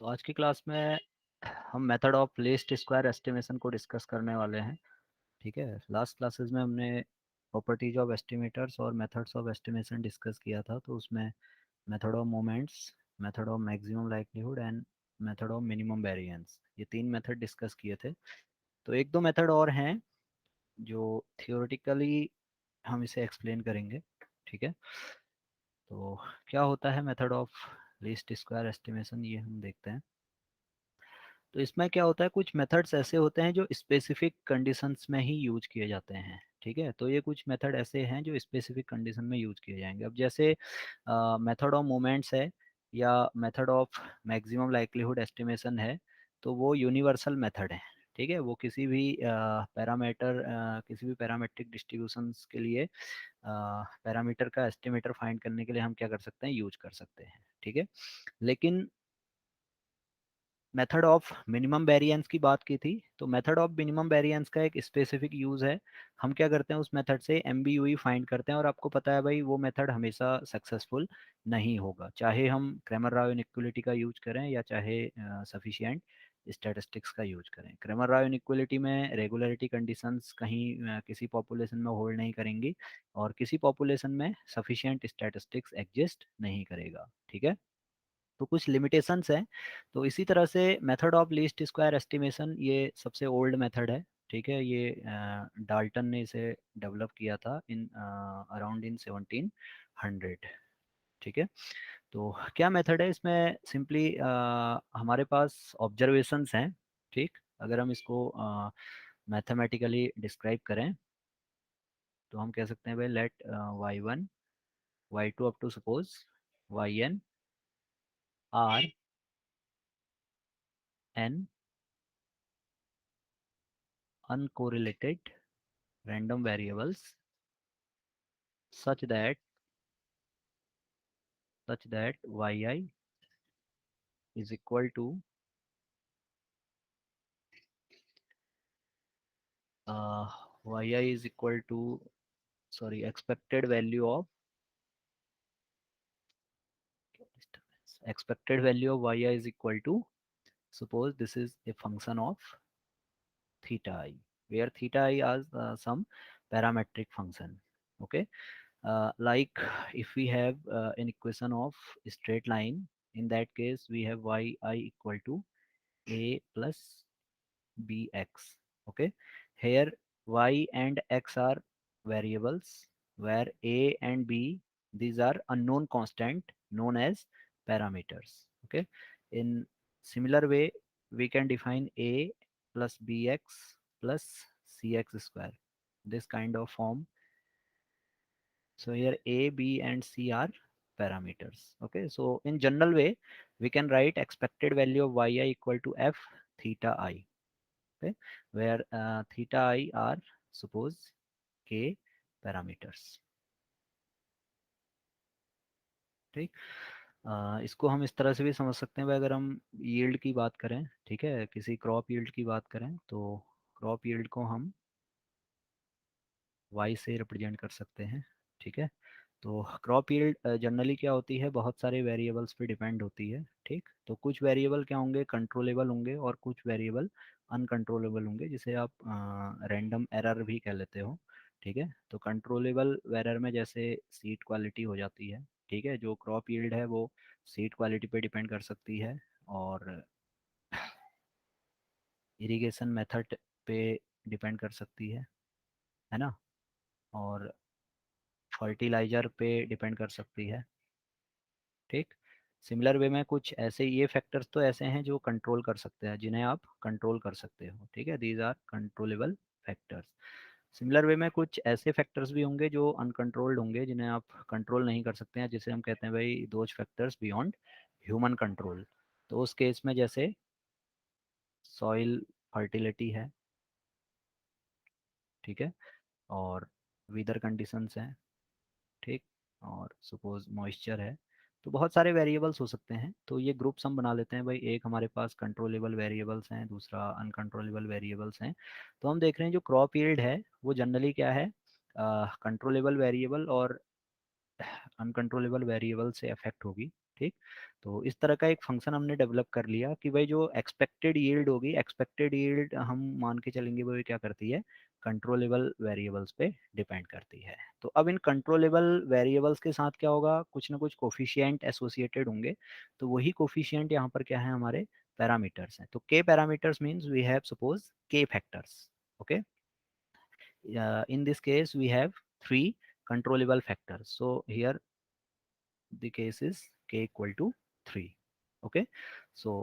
तो आज की क्लास में हम method of least square estimation को डिस्कस करने वाले हैं। ठीक है, लास्ट क्लासेस में हमने प्रॉपर्टीज ऑफ एस्टिमेटर्स और मेथड्स ऑफ एस्टिमेशन डिस्कस किया था। तो उसमें method of moments, method of maximum likelihood and method of minimum variance, ये तीन मेथड डिस्कस किए थे। तो एक दो मेथड और हैं जो थियोरेटिकली हम इसे एक्सप्लेन करेंगे। ठीक है, तो क्या होता है method of least square estimation, ये हम देखते हैं। तो इसमें क्या होता है, कुछ मेथड्स ऐसे होते हैं जो स्पेसिफिक कंडीशंस में ही यूज किए जाते हैं। ठीक है, तो ये कुछ मेथड ऐसे हैं जो स्पेसिफिक कंडीशन में यूज किए जाएंगे। अब जैसे मेथड ऑफ मोमेंट्स है या method of maximum likelihood estimation है, तो वो यूनिवर्सल मेथड है। ठीक है, वो किसी भी पैरामीटर, किसी भी पैरामेट्रिक डिस्ट्रीब्यूशंस के लिए पैरामीटर का एस्टिमेटर फाइंड करने के लिए हम क्या कर सकते हैं, यूज कर सकते हैं। ठीक है, लेकिन मेथड ऑफ मिनिमम वेरिएंस की बात की थी, तो मेथड ऑफ मिनिमम वेरिएंस का एक स्पेसिफिक यूज है। हम क्या करते हैं, उस मेथड से एमबीयूई फाइंड करते हैं, और आपको पता है भाई वो मेथड हमेशा सक्सेसफुल नहीं होगा, चाहे हम क्रैमर राव इनइक्वालिटी का यूज करें या चाहे सफिशिएंट स्टैटिस्टिक्स का यूज करें। क्रैमर राव इनइक्वालिटी में रेगुलरिटी कंडीशंस कहीं किसी पॉपुलेशन में होल्ड नहीं करेंगी, और किसी पॉपुलेशन में सफिशिएंट स्टैटिस्टिक्स एग्जिस्ट नहीं करेगा। ठीक है, तो कुछ लिमिटेशंस हैं। तो इसी तरह से method of least square estimation ये सबसे ओल्ड मेथड है। ठीक है, ये डाल्टन ने इसे डेवलप किया था इन अराउंड इन 1700। ठीक है, तो क्या मेथड है इसमें, सिंपली हमारे पास ऑब्जर्वेशंस हैं। ठीक, अगर हम इसको मैथमेटिकली डिस्क्राइब करें तो हम कह सकते हैं भाई let y1 y2 up to suppose yn are n uncorrelated random variables such that yi is equal to uh, yi is equal to, sorry, expected value of yi is equal to, suppose this is a function of theta I, where theta I is some parametric function. Okay, like if we have an equation of straight line, in that case we have yi equal to a plus bx. Okay, here y and x are variables, where a and b, these are unknown constant known as parameters. Okay, in similar way we can define a plus bx plus cx square, this kind of form. So here a, b and c are parameters. Okay, so in general way we can write expected value of yi equal to f theta I. Okay, where theta I are, suppose, k parameters. ठीक, इसको हम इस तरह से भी समझ सकते हैं भाई, अगर हम यील्ड की बात करें, ठीक है, किसी क्रॉप यील्ड की बात करें, तो क्रॉप यील्ड को हम y से रिप्रेजेंट कर सकते हैं। ठीक है, तो क्रॉप यील्ड जनरली क्या होती है, बहुत सारे वेरिएबल्स पे डिपेंड होती है। ठीक, तो कुछ वेरिएबल क्या होंगे, कंट्रोलेबल होंगे, और कुछ वेरिएबल अनकंट्रोलेबल होंगे, जिसे आप रैंडम एरर भी कह लेते हो। ठीक है, तो कंट्रोलेबल एरर में जैसे सीड क्वालिटी हो जाती है। ठीक है, जो क्रॉप यील्ड है वो सीड क्वालिटी पे डिपेंड कर सकती है, और इरिगेशन मेथड पे डिपेंड कर सकती है ना, और फर्टिलाइजर पे डिपेंड कर सकती है। ठीक, सिमिलर वे में कुछ ऐसे ये फैक्टर्स तो ऐसे हैं जो कंट्रोल कर सकते हैं, जिन्हें आप कंट्रोल कर सकते हो। ठीक है, these are controllable factors. Similar way में कुछ ऐसे फैक्टर्स भी होंगे जो अनकंट्रोल्ड होंगे, जिन्हें आप कंट्रोल नहीं कर सकते हैं, जिसे हम कहते हैं भाई those factors beyond human control. तो उस केस में जैसे सॉइल फर्टिलिटी है, ठीक है, और वेदर कंडीशंस हैं, ठीक, और सपोज मॉइस्चर है। तो बहुत सारे वेरिएबल्स हो सकते हैं, तो ये ग्रुप्स हम बना लेते हैं भाई। एक हमारे पास कंट्रोलेबल वेरिएबल्स हैं, दूसरा अनकंट्रोलेबल वेरिएबल्स हैं। तो हम देख रहे हैं जो क्रॉप यील्ड है वो जनरली क्या है, कंट्रोलेबल वेरिएबल और अनकंट्रोलेबल वेरिएबल से अफेक्ट होगी। ठीक। तो इस तरह का एक फंक्शन हमने डेवलप कर लिया कि भाई जो एक्सपेक्टेड यील्ड होगी, एक्सपेक्टेड यील्ड हम मान के चलेंगे भाई क्या करती है, कंट्रोलेबल वेरिएबल्स पे डिपेंड करती है। तो अब इन कंट्रोलेबल वेरिएबल्स के साथ क्या होगा, कुछ ना कुछ कोफिशिएंट एसोसिएटेड होंगे। तो वही कोफिशिएंट यहाँ पर क्या है, हमारे पैरामीटर्स हैं। तो k parameters means we have suppose k factors. Okay, in this case we have three controllable factors, so here the case is k equal to 3. Okay, so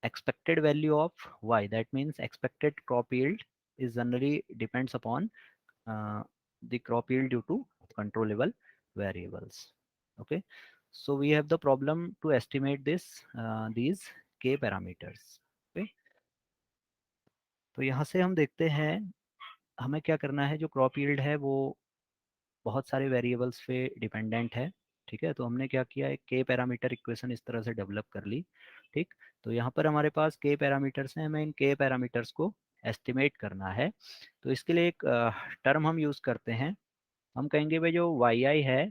expected value of y, that means expected crop yield is generally depends upon uh, the crop yield due to controllable variables. Okay, so we have the problem to estimate this these k parameters. Okay, तो यहाँ से हम देखते हैं हमें क्या करना है। जो क्रॉप यील्ड है वो बहुत सारे वेरिएबल्स पे डिपेंडेंट है। ठीक है, तो हमने क्या किया, एक के पैरामीटर इक्वेशन इस तरह से डेवलप कर ली। ठीक, तो यहाँ पर हमारे पास के पैरामीटर्स हैं, हमें इन के पैरामीटर्स को एस्टिमेट करना है। तो इसके लिए एक टर्म हम यूज़ करते हैं। हम कहेंगे भाई जो वाई आई है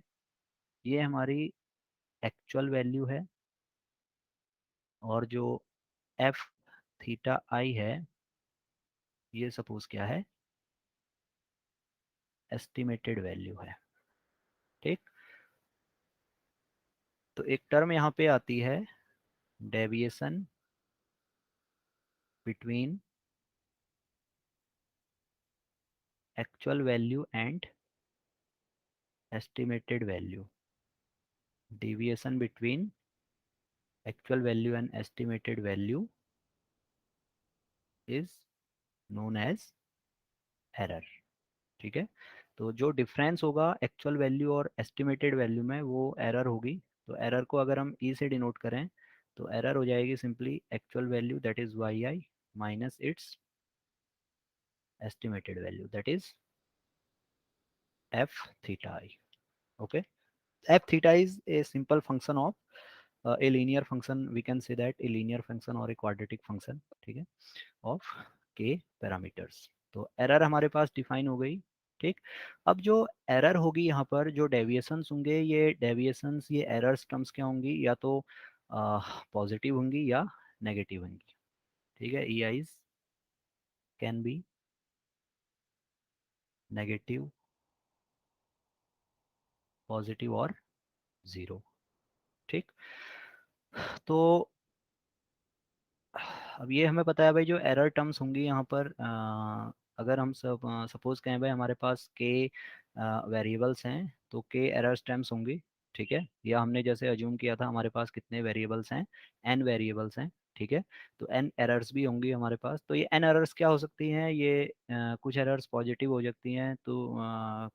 ये हमारी एक्चुअल वैल्यू है, और जो एफ थीटा आई है ये सपोज क्या है, एस्टिमेटेड वैल्यू है। ठीक, तो एक टर्म यहाँ पे आती है, deviation between actual value and estimated value, deviation between actual value and estimated value is known as error। ठीक है, तो जो डिफरेंस होगा एक्चुअल वैल्यू और एस्टिमेटेड वैल्यू में वो एरर होगी। तो एरर को अगर हम ई से डिनोट करें तो एरर हो जाएगी simply actual value that is Y I minus its estimated value that is F theta I. Okay, f theta is a simple function of a linear function, we can say that a linear function or a quadratic function, ठीक है, of k parameters। तो error हमारे पास define हो गई। ठीक, अब जो error होगी यहाँ पर जो डेविएशंस होंगे, ये डेविएशंस ये एरर्स टर्म्स क्या होंगी, या तो पॉजिटिव होंगी या नेगेटिव होंगी। ठीक है, e i's can be negative, positive और जीरो। ठीक, तो अब ये हमें पता है भाई जो एरर टर्म्स होंगी यहाँ पर, अगर हम सब सपोज कहें भाई हमारे पास के वेरिएबल्स हैं तो के एरर टर्म्स होंगी। ठीक है, या हमने जैसे अज्यूम किया था हमारे पास कितने वेरिएबल्स हैं, एन वेरिएबल्स हैं। ठीक है, तो एन एरर्स भी होंगी हमारे पास। तो ये एन एरर्स क्या हो सकती हैं, ये कुछ एरर्स पॉजिटिव हो सकती हैं, तो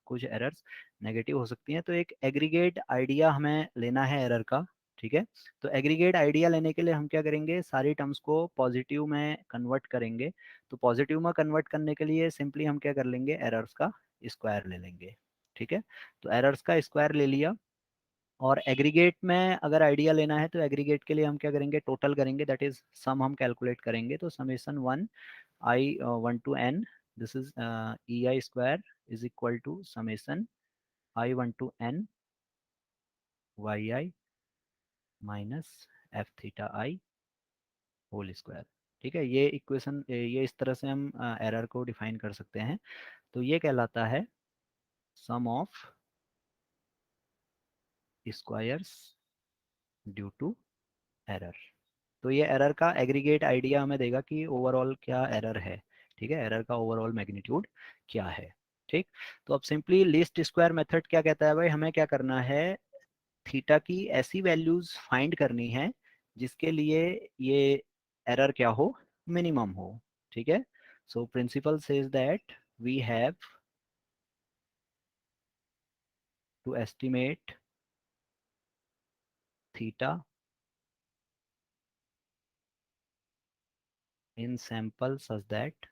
कुछ एरर्स नेगेटिव हो सकती हैं। तो एक एग्रीगेट आइडिया हमें लेना है एरर का। ठीक है, तो एग्रीगेट आइडिया लेने के लिए हम क्या करेंगे, सारी टर्म्स को पॉजिटिव में कन्वर्ट करेंगे। तो पॉजिटिव में कन्वर्ट करने के लिए सिंपली हम क्या कर लेंगे, एरर्स का स्क्वायर ले लेंगे। ठीक है, तो एरर्स का स्क्वायर ले लिया। और एग्रीगेट में अगर आइडिया लेना है तो एग्रीगेट के लिए हम क्या करेंगे, टोटल करेंगे, दैट इज सम हम कैलकुलेट करेंगे। तो summation one I one to N, this is E I square is equal to summation I one to N Y I minus F theta I whole square. ठीक है, ये equation ये इस तरह से हम एरर को डिफाइन कर सकते हैं। तो ये कहलाता है sum of squares due to error. तो ये एरर का एग्रीगेट आइडिया हमें देगा कि ओवरऑल क्या एरर है। ठीक है, एरर का ओवरऑल मैग्नीट्यूड क्या है। ठीक, तो अब सिंपली लीस्ट स्क्वायर मेथड क्या कहता है भाई, हमें क्या करना है, थीटा की ऐसी वैल्यूज फाइंड करनी है जिसके लिए ये एरर क्या हो, मिनिमम हो। ठीक है, so principle says that we have to estimate theta in sample such that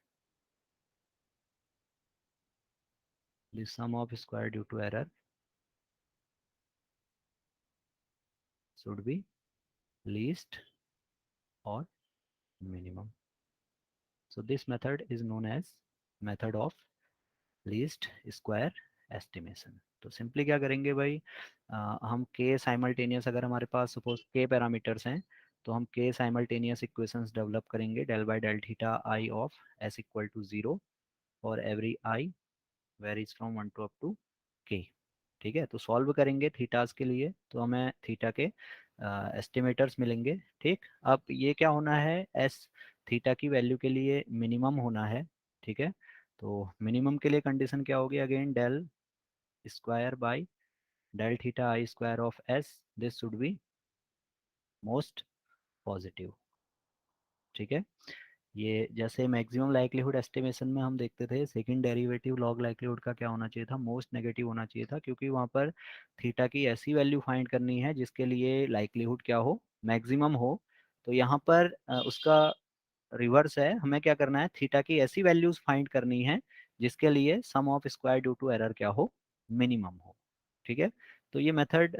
the sum of square due to error should be least or minimum. So this method is known as method of least square estimation. तो simply क्या करेंगे भाई, हम के simultaneous, अगर हमारे पास suppose के parameters हैं, तो हम के साइमल्टेनियस इक्वेशंस डेवलप करेंगे, del by del theta I of S equal to zero for every I varies from one to up to K. ठीक है, तो सॉल्व करेंगे थीटास के लिए तो हमें थीटा के एस्टिमेटर्स मिलेंगे। ठीक, अब ये क्या होना है, एस थीटा की वैल्यू के लिए मिनिमम होना है। ठीक है, तो मिनिमम के लिए कंडीशन क्या होगी, again del square by del theta I square of S, this should be most positive. ठीक है, ये जैसे मैक्सिमम लाइक्लीहुड एस्टिमेशन में हम देखते थे सेकंड डेरिवेटिव लॉग लाइक्लीहुड का क्या होना चाहिए था, मोस्ट नेगेटिव होना चाहिए था, क्योंकि वहाँ पर थीटा की ऐसी वैल्यू फाइंड करनी है जिसके लिए लाइक्लीहुड क्या हो, मैक्सिमम हो। तो यहाँ पर उसका रिवर्स है, हमें क्या करना है, थीटा की ऐसी वैल्यूज फाइंड करनी है जिसके लिए sum of square due to error क्या हो, मिनिमम हो। ठीक है, तो ये मेथड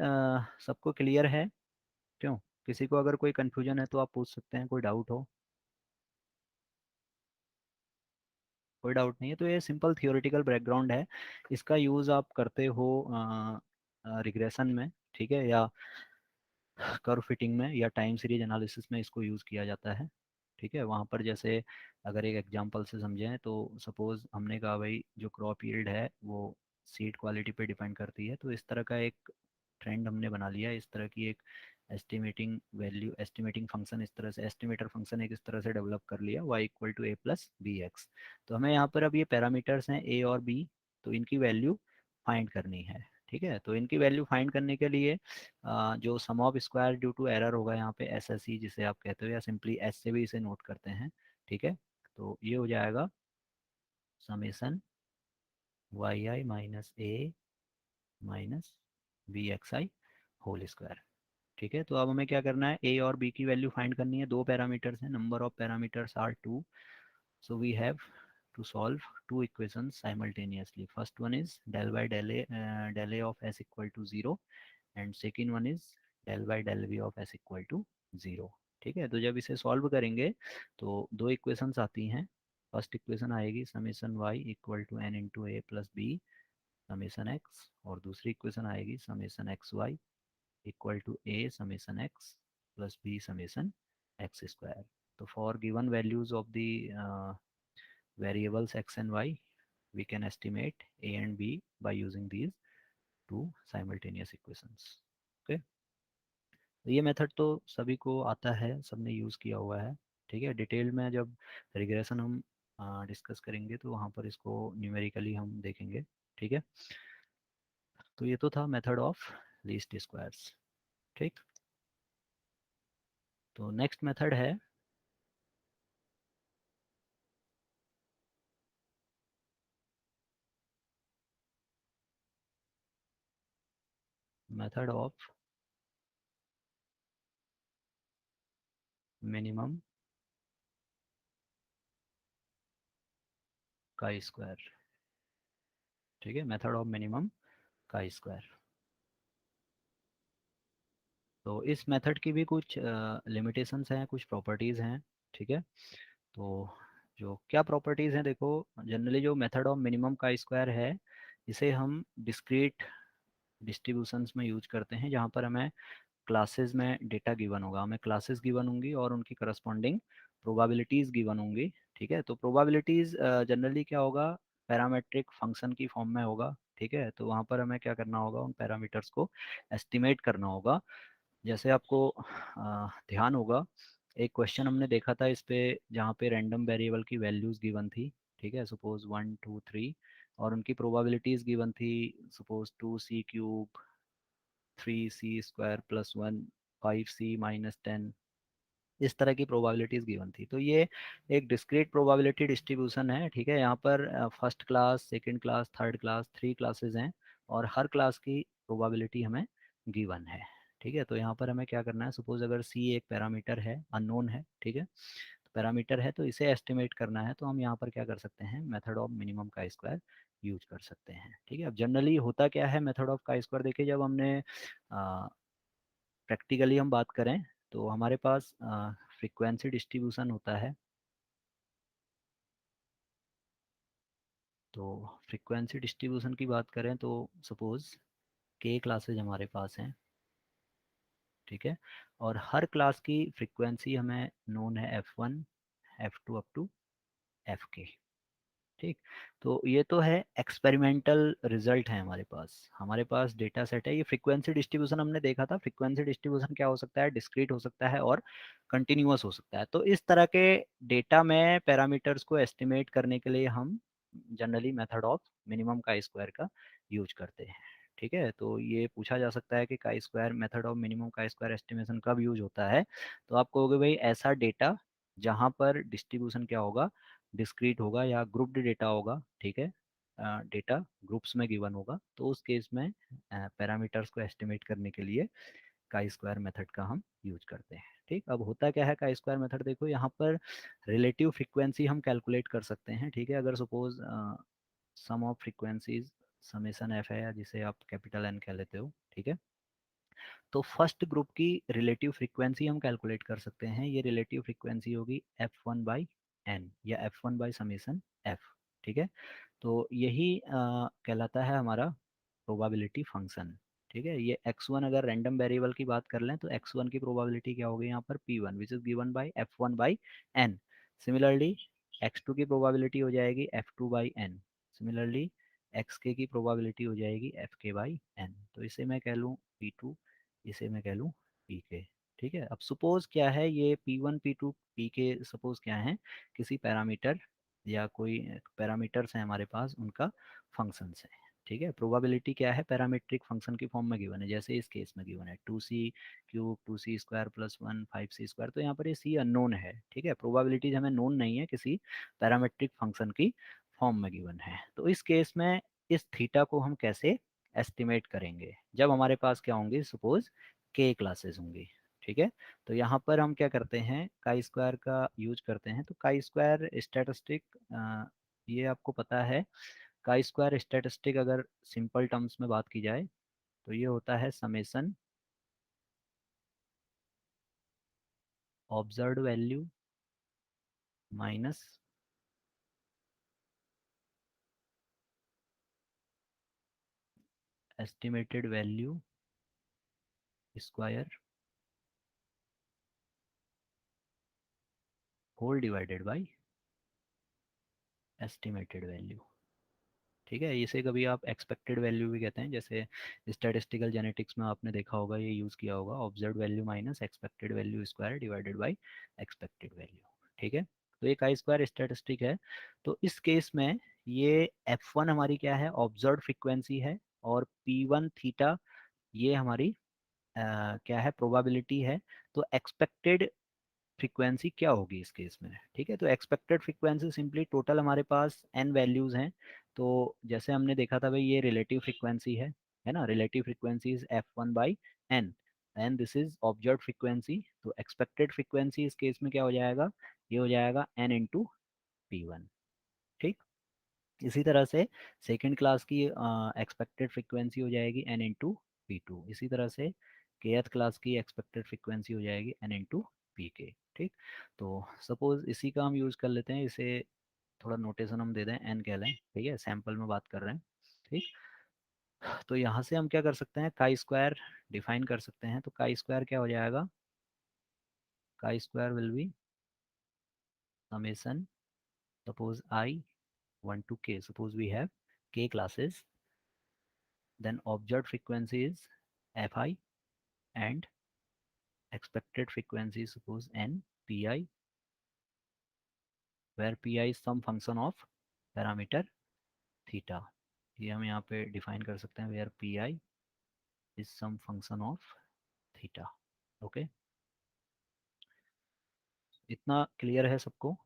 सबको क्लियर है? क्यों, किसी को अगर कोई कंफ्यूजन है तो आप पूछ सकते हैं, कोई डाउट हो? कोई डाउट नहीं है, तो ये सिंपल थियोरेटिकल बैकग्राउंड है, इसका यूज़ आप करते हो रिग्रेशन में। ठीक है, या कर्व फिटिंग में या टाइम सीरीज एनालिसिस में इसको यूज़ किया जाता है। ठीक है, वहाँ पर जैसे अगर एक एग्जांपल से समझें तो सपोज हमने कहा भाई जो क्रॉप यील्ड है वो सीड क्वालिटी पे डिपेंड करती है, तो इस तरह का एक ट्रेंड हमने बना लिया, इस तरह की एक एस्टिमेटिंग वैल्यू, एस्टिमेटिंग फंक्शन इस तरह से, एस्टिमेटर फंक्शन एक इस तरह से डेवलप कर लिया, y equal to A plus B X. तो हमें यहाँ पर अब ये पैरामीटर्स हैं a और b, तो इनकी वैल्यू फाइंड करनी है। ठीक है, तो इनकी वैल्यू फाइंड करने के लिए जो sum of square due to error होगा यहाँ पे एस एस ई जिसे आप कहते हो, या सिंपली एस से भी इसे नोट करते हैं। ठीक है, तो ये हो जाएगा summation Y I minus A minus B x I whole square. ठीक है, तो अब हमें क्या करना है, ए और बी की वैल्यू फाइंड करनी है, दो पैरामीटर्स हैं, number of parameters are two, so we have to solve two equations simultaneously. First one is del a of s equal to 0 and second one is del by del v of s equal to 0। ठीक है, तो जब इसे solve करेंगे तो दो equations आती हैं। फर्स्ट इक्वेशन आएगी summation y equal to N into a plus b summation x, और दूसरी इक्वेशन आएगी summation x y equal to a summation x plus b summation x square. तो for given values of the variables x and y, we can estimate a and b by using these two simultaneous equations। okay, तो ये method तो सभी को आता है, सबने use किया हुआ है। ठीक है, डिटेल में जब रिग्रेशन हम डिस्कस करेंगे तो वहाँ पर इसको न्यूमेरिकली हम देखेंगे। ठीक है, तो ये तो था मेथड ऑफ लीस्ट स्क्वायर्स। ठीक, तो नेक्स्ट मेथड है method of minimum chi square. ठीक है, method of minimum chi square. तो इस मेथड की भी कुछ लिमिटेशंस हैं, कुछ प्रॉपर्टीज़ हैं। ठीक है, तो जो क्या प्रॉपर्टीज़ हैं, देखो जनरली जो method of minimum chi square है इसे हम डिस्क्रीट डिस्ट्रीब्यूशंस में यूज करते हैं, जहाँ पर हमें क्लासेस में डेटा गिवन होगा, हमें क्लासेस गिवन होंगी और उनकी करस्पॉन्डिंग प्रोबेबिलिटीज़ गिवन होंगी। ठीक है, तो प्रोबेबिलिटीज़ जनरली क्या होगा, पैरामेट्रिक फंक्शन की फॉर्म में होगा। ठीक है, तो वहाँ पर हमें क्या करना होगा, उन पैरामीटर्स को एस्टिमेट करना होगा। जैसे आपको ध्यान होगा, एक क्वेश्चन हमने देखा था इस पे, जहाँ पे रैंडम वेरिएबल की वैल्यूज गिवन थी। ठीक है, सपोज 1 2 3, और उनकी प्रोबेबिलिटीज गिवन थी, suppose 2c³ 3c² plus 1 5c-10, इस तरह की प्रोबेबिलिटीज गिवन थी। तो ये एक डिस्क्रीट प्रोबेबिलिटी डिस्ट्रीब्यूशन है। ठीक है, यहाँ पर first class, second class, third class, three classes हैं और हर क्लास की प्रोबेबिलिटी हमें गिवन है। ठीक है, तो यहाँ पर हमें क्या करना है, सपोज अगर सी एक पैरामीटर है, अननोन है। ठीक है, तो पैरामीटर है तो इसे एस्टिमेट करना है, तो हम यहाँ पर क्या कर सकते हैं, method of minimum chi square use कर सकते हैं। ठीक है, अब जनरली होता क्या है मेथड ऑफ का स्क्वायर, देखिए जब हमने प्रैक्टिकली हम बात करें तो हमारे पास फ्रीक्वेंसी डिस्ट्रीब्यूशन होता है। तो फ्रीक्वेंसी डिस्ट्रीब्यूशन की बात करें तो सपोज के क्लासेज हमारे पास हैं, ठीक है, और हर क्लास की फ्रीक्वेंसी हमें नोन है F1 F2 up to Fk। ठीक, तो ये तो है एक्सपेरिमेंटल रिजल्ट है हमारे पास डेटा सेट है। ये फ्रीक्वेंसी डिस्ट्रीब्यूशन हमने देखा था, फ्रीक्वेंसी डिस्ट्रीब्यूशन क्या हो सकता है, डिस्क्रीट हो सकता है और कंटिन्यूअस हो सकता है। तो इस तरह के डेटा में पैरामीटर्स को एस्टिमेट करने के लिए हम generally method of minimum chi square का यूज करते हैं। ठीक है, तो ये पूछा जा सकता है कि का square, method of minimum chi square estimation कब यूज होता है। तो आप कहोगे भाई ऐसा डेटा जहाँ पर डिस्ट्रीब्यूशन क्या होगा, डिस्क्रीट होगा या ग्रुप्ड डेटा होगा, ठीक है, डेटा ग्रुप्स में गिवन होगा, तो उस केस में पैरामीटर्स को एस्टिमेट करने के लिए काई स्क्वायर मेथड का हम यूज करते हैं। ठीक, अब होता क्या है काई स्क्वायर मेथड, देखो यहाँ पर रिलेटिव फ्रीक्वेंसी हम कैलकुलेट कर सकते हैं। ठीक है, अगर suppose sum of frequencies summation F है, या जिसे आप कैपिटल एन कह लेते हो, ठीक है, तो फर्स्ट ग्रुप की रिलेटिव फ्रीक्वेंसी हम कैलकुलेट कर सकते हैं। ये रिलेटिव फ्रीक्वेंसी होगी F1 बाई एन या F1 बाई समेसन एफ। ठीक है, तो यही कहलाता है हमारा प्रोबेबिलिटी फंक्शन। ठीक है, ये x1 अगर रैंडम वेरिएबल की बात कर लें तो x1 की प्रोबेबिलिटी क्या होगी यहाँ पर p1 which is given by f1 by N. Similarly x2 की प्रोबेबिलिटी हो जाएगी f2 by N. Similarly xk की प्रोबेबिलिटी हो जाएगी fk बाई एन। तो इसे मैं कह लूँ p2, इसे मैं कह लूँ pk। ठीक है, अब सपोज क्या है, ये p1 p2 pk सपोज क्या है, किसी पैरामीटर या कोई पैरामीटर्स हैं हमारे पास, उनका फंक्शंस है। ठीक है, प्रोबेबिलिटी क्या है, पैरामीट्रिक फंक्शन की फॉर्म में गिवन है, जैसे इस केस में गिवन है 2c³ 2c² प्लस 1 5c²। तो यहाँ पर ये c अननोन है। ठीक है, प्रोबेबिलिटीज हमें नोन नहीं है, किसी पैरामीट्रिक फंक्शन की फॉर्म में गिवन है। तो इस केस में इस थीटा को हम कैसे एस्टिमेट करेंगे, जब हमारे पास क्या होंगे, सपोज के क्लासेस होंगी। ठीक है, तो यहाँ पर हम क्या करते हैं, काई स्क्वायर का यूज करते हैं। तो काई स्क्वायर स्टैटिस्टिक, ये आपको पता है, काई स्क्वायर स्टैटिस्टिक अगर सिंपल टर्म्स में बात की जाए तो ये होता है summation observed value minus estimated value square whole divided by estimated value. ठीक है, इसे कभी आप एक्सपेक्टेड वैल्यू भी कहते हैं, जैसे स्टैटिस्टिकल जेनेटिक्स में आपने देखा होगा, ये यूज़ किया होगा, observe value minus expected value square divided by expected value. ठीक है, तो एक आई स्क्वायर स्टैटिस्टिक है। तो इस केस में ये F1 हमारी क्या है, ऑब्जर्व फ्रीक्वेंसी है, और P1 थीटा ये हमारी क्या है, प्रोबेबिलिटी है। तो एक्सपेक्टेड फ्रीक्वेंसी क्या होगी इस केस में। ठीक है, तो एक्सपेक्टेड फ्रीक्वेंसी सिंपली टोटल हमारे पास n वैल्यूज हैं। तो जैसे हमने देखा था भाई, ये रिलेटिव फ्रीक्वेंसी है ना, relative frequency is F1 by N and this is observe frequency. तो एक्सपेक्टेड फ्रीक्वेंसी इस केस में क्या हो जाएगा, ये हो जाएगा n इंटू P1। ठीक, इसी तरह से सेकंड क्लास की एक्सपेक्टेड फ्रीक्वेंसी हो जाएगी n इंटू P2। इसी तरह से kth क्लास की एक्सपेक्टेड फ्रीक्वेंसी हो जाएगी n इंटू Pk। ठीक, तो सपोज इसी का हम यूज़ कर लेते हैं, इसे थोड़ा नोटेशन हम दे दें, n कह लें, ठीक है, सैम्पल में बात कर रहे हैं। ठीक, तो यहाँ से हम क्या कर सकते हैं, काई स्क्वायर डिफाइन कर सकते हैं। तो काई स्क्वायर क्या हो जाएगा, chi square will be summation, suppose I 1 to k, suppose we have k classes, then observed frequency is fi and expected frequency is suppose n pi, where pi is some function of parameter theta। ये हम यहाँ पे define कर सकते हैं, where pi is some function of theta। Okay, इतना clear है सबको,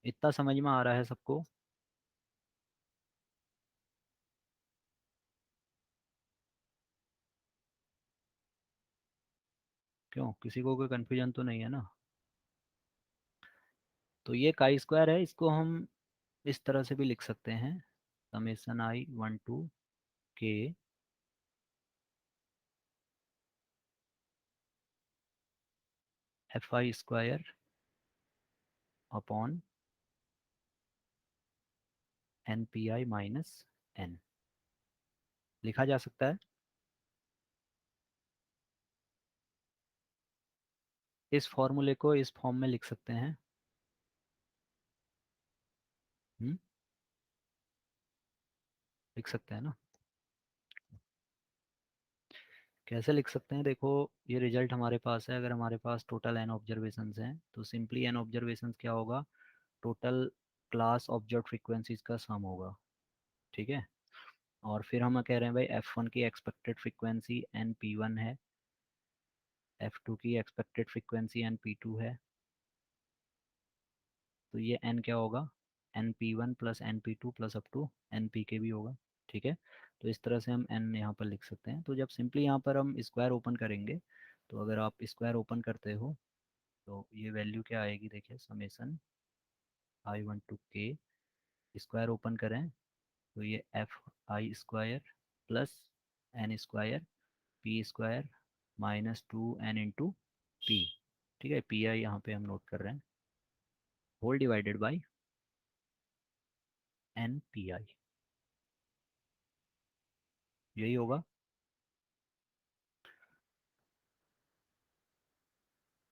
इतना समझ में आ रहा है सबको। क्यों, किसी को कोई कन्फ्यूजन तो नहीं है ना। तो ये काई स्क्वायर है, इसको हम इस तरह से भी लिख सकते हैं, summation I 1 to k fi square upon N P I minus N लिखा जा सकता है। इस फॉर्मूले को इस फॉर्म में लिख सकते हैं। हम्म, लिख सकते हैं ना। कैसे लिख सकते हैं, देखो ये रिजल्ट हमारे पास है। अगर हमारे पास टोटल एन ऑब्जर्वेशंस हैं तो सिंपली एन ऑब्जर्वेशंस क्या होगा, टोटल क्लास ऑब्जर्व फ्रीक्वेंसीज का सम होगा। ठीक है। और फिर हम कह रहे हैं भाई F1 की expected frequency N P one है, F2 की expected frequency N P two है। तो ये n क्या होगा, N P one plus N P two plus up to N P K भी होगा। ठीक है। तो इस तरह से हम n यहाँ पर लिख सकते हैं। तो जब सिंपली यहाँ पर हम स्क्वायर ओपन करेंगे, तो अगर आप स्क्वायर ओपन करते हो तो ये वैल्यू क्या आएगी, देखिए summation I one to K, square open करें तो ये F I square plus N square P square minus two N into P. ठीक है, पी आई यहाँ पे हम नोट कर रहे हैं, whole divided by N P I, यही होगा।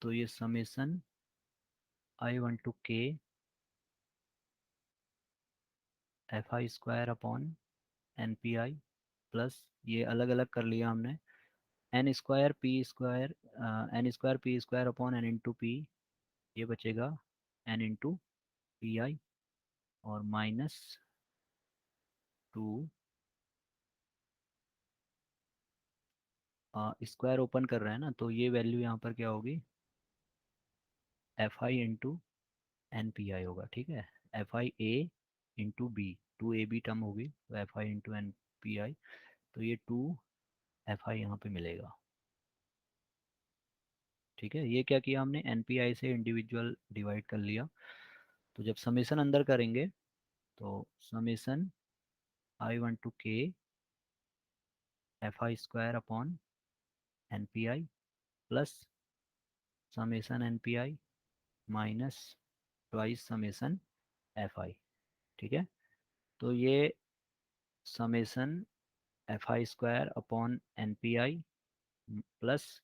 तो ये summation I one to K F I square upon N P I plus, ये अलग अलग कर लिया हमने, N square P square, N square P square upon N into P, ये बचेगा एन इंटू पी आई, और माइनस टू, स्क्वायर ओपन कर रहे हैं ना, तो ये वैल्यू यहाँ पर क्या होगी, F I into N P I होगा। ठीक है, F I A into B, two A B term होगी तो F I into N P I, तो ये टू एफ आई यहाँ पे मिलेगा। ठीक है, ये क्या किया हमने, एन पी आई से इंडिविजुअल डिवाइड कर लिया। तो जब समेसन अंदर करेंगे तो summation I one to K F I square upon N P I plus summation N P I minus twice summation F I. ठीक है। तो ये summation F I square upon N P I plus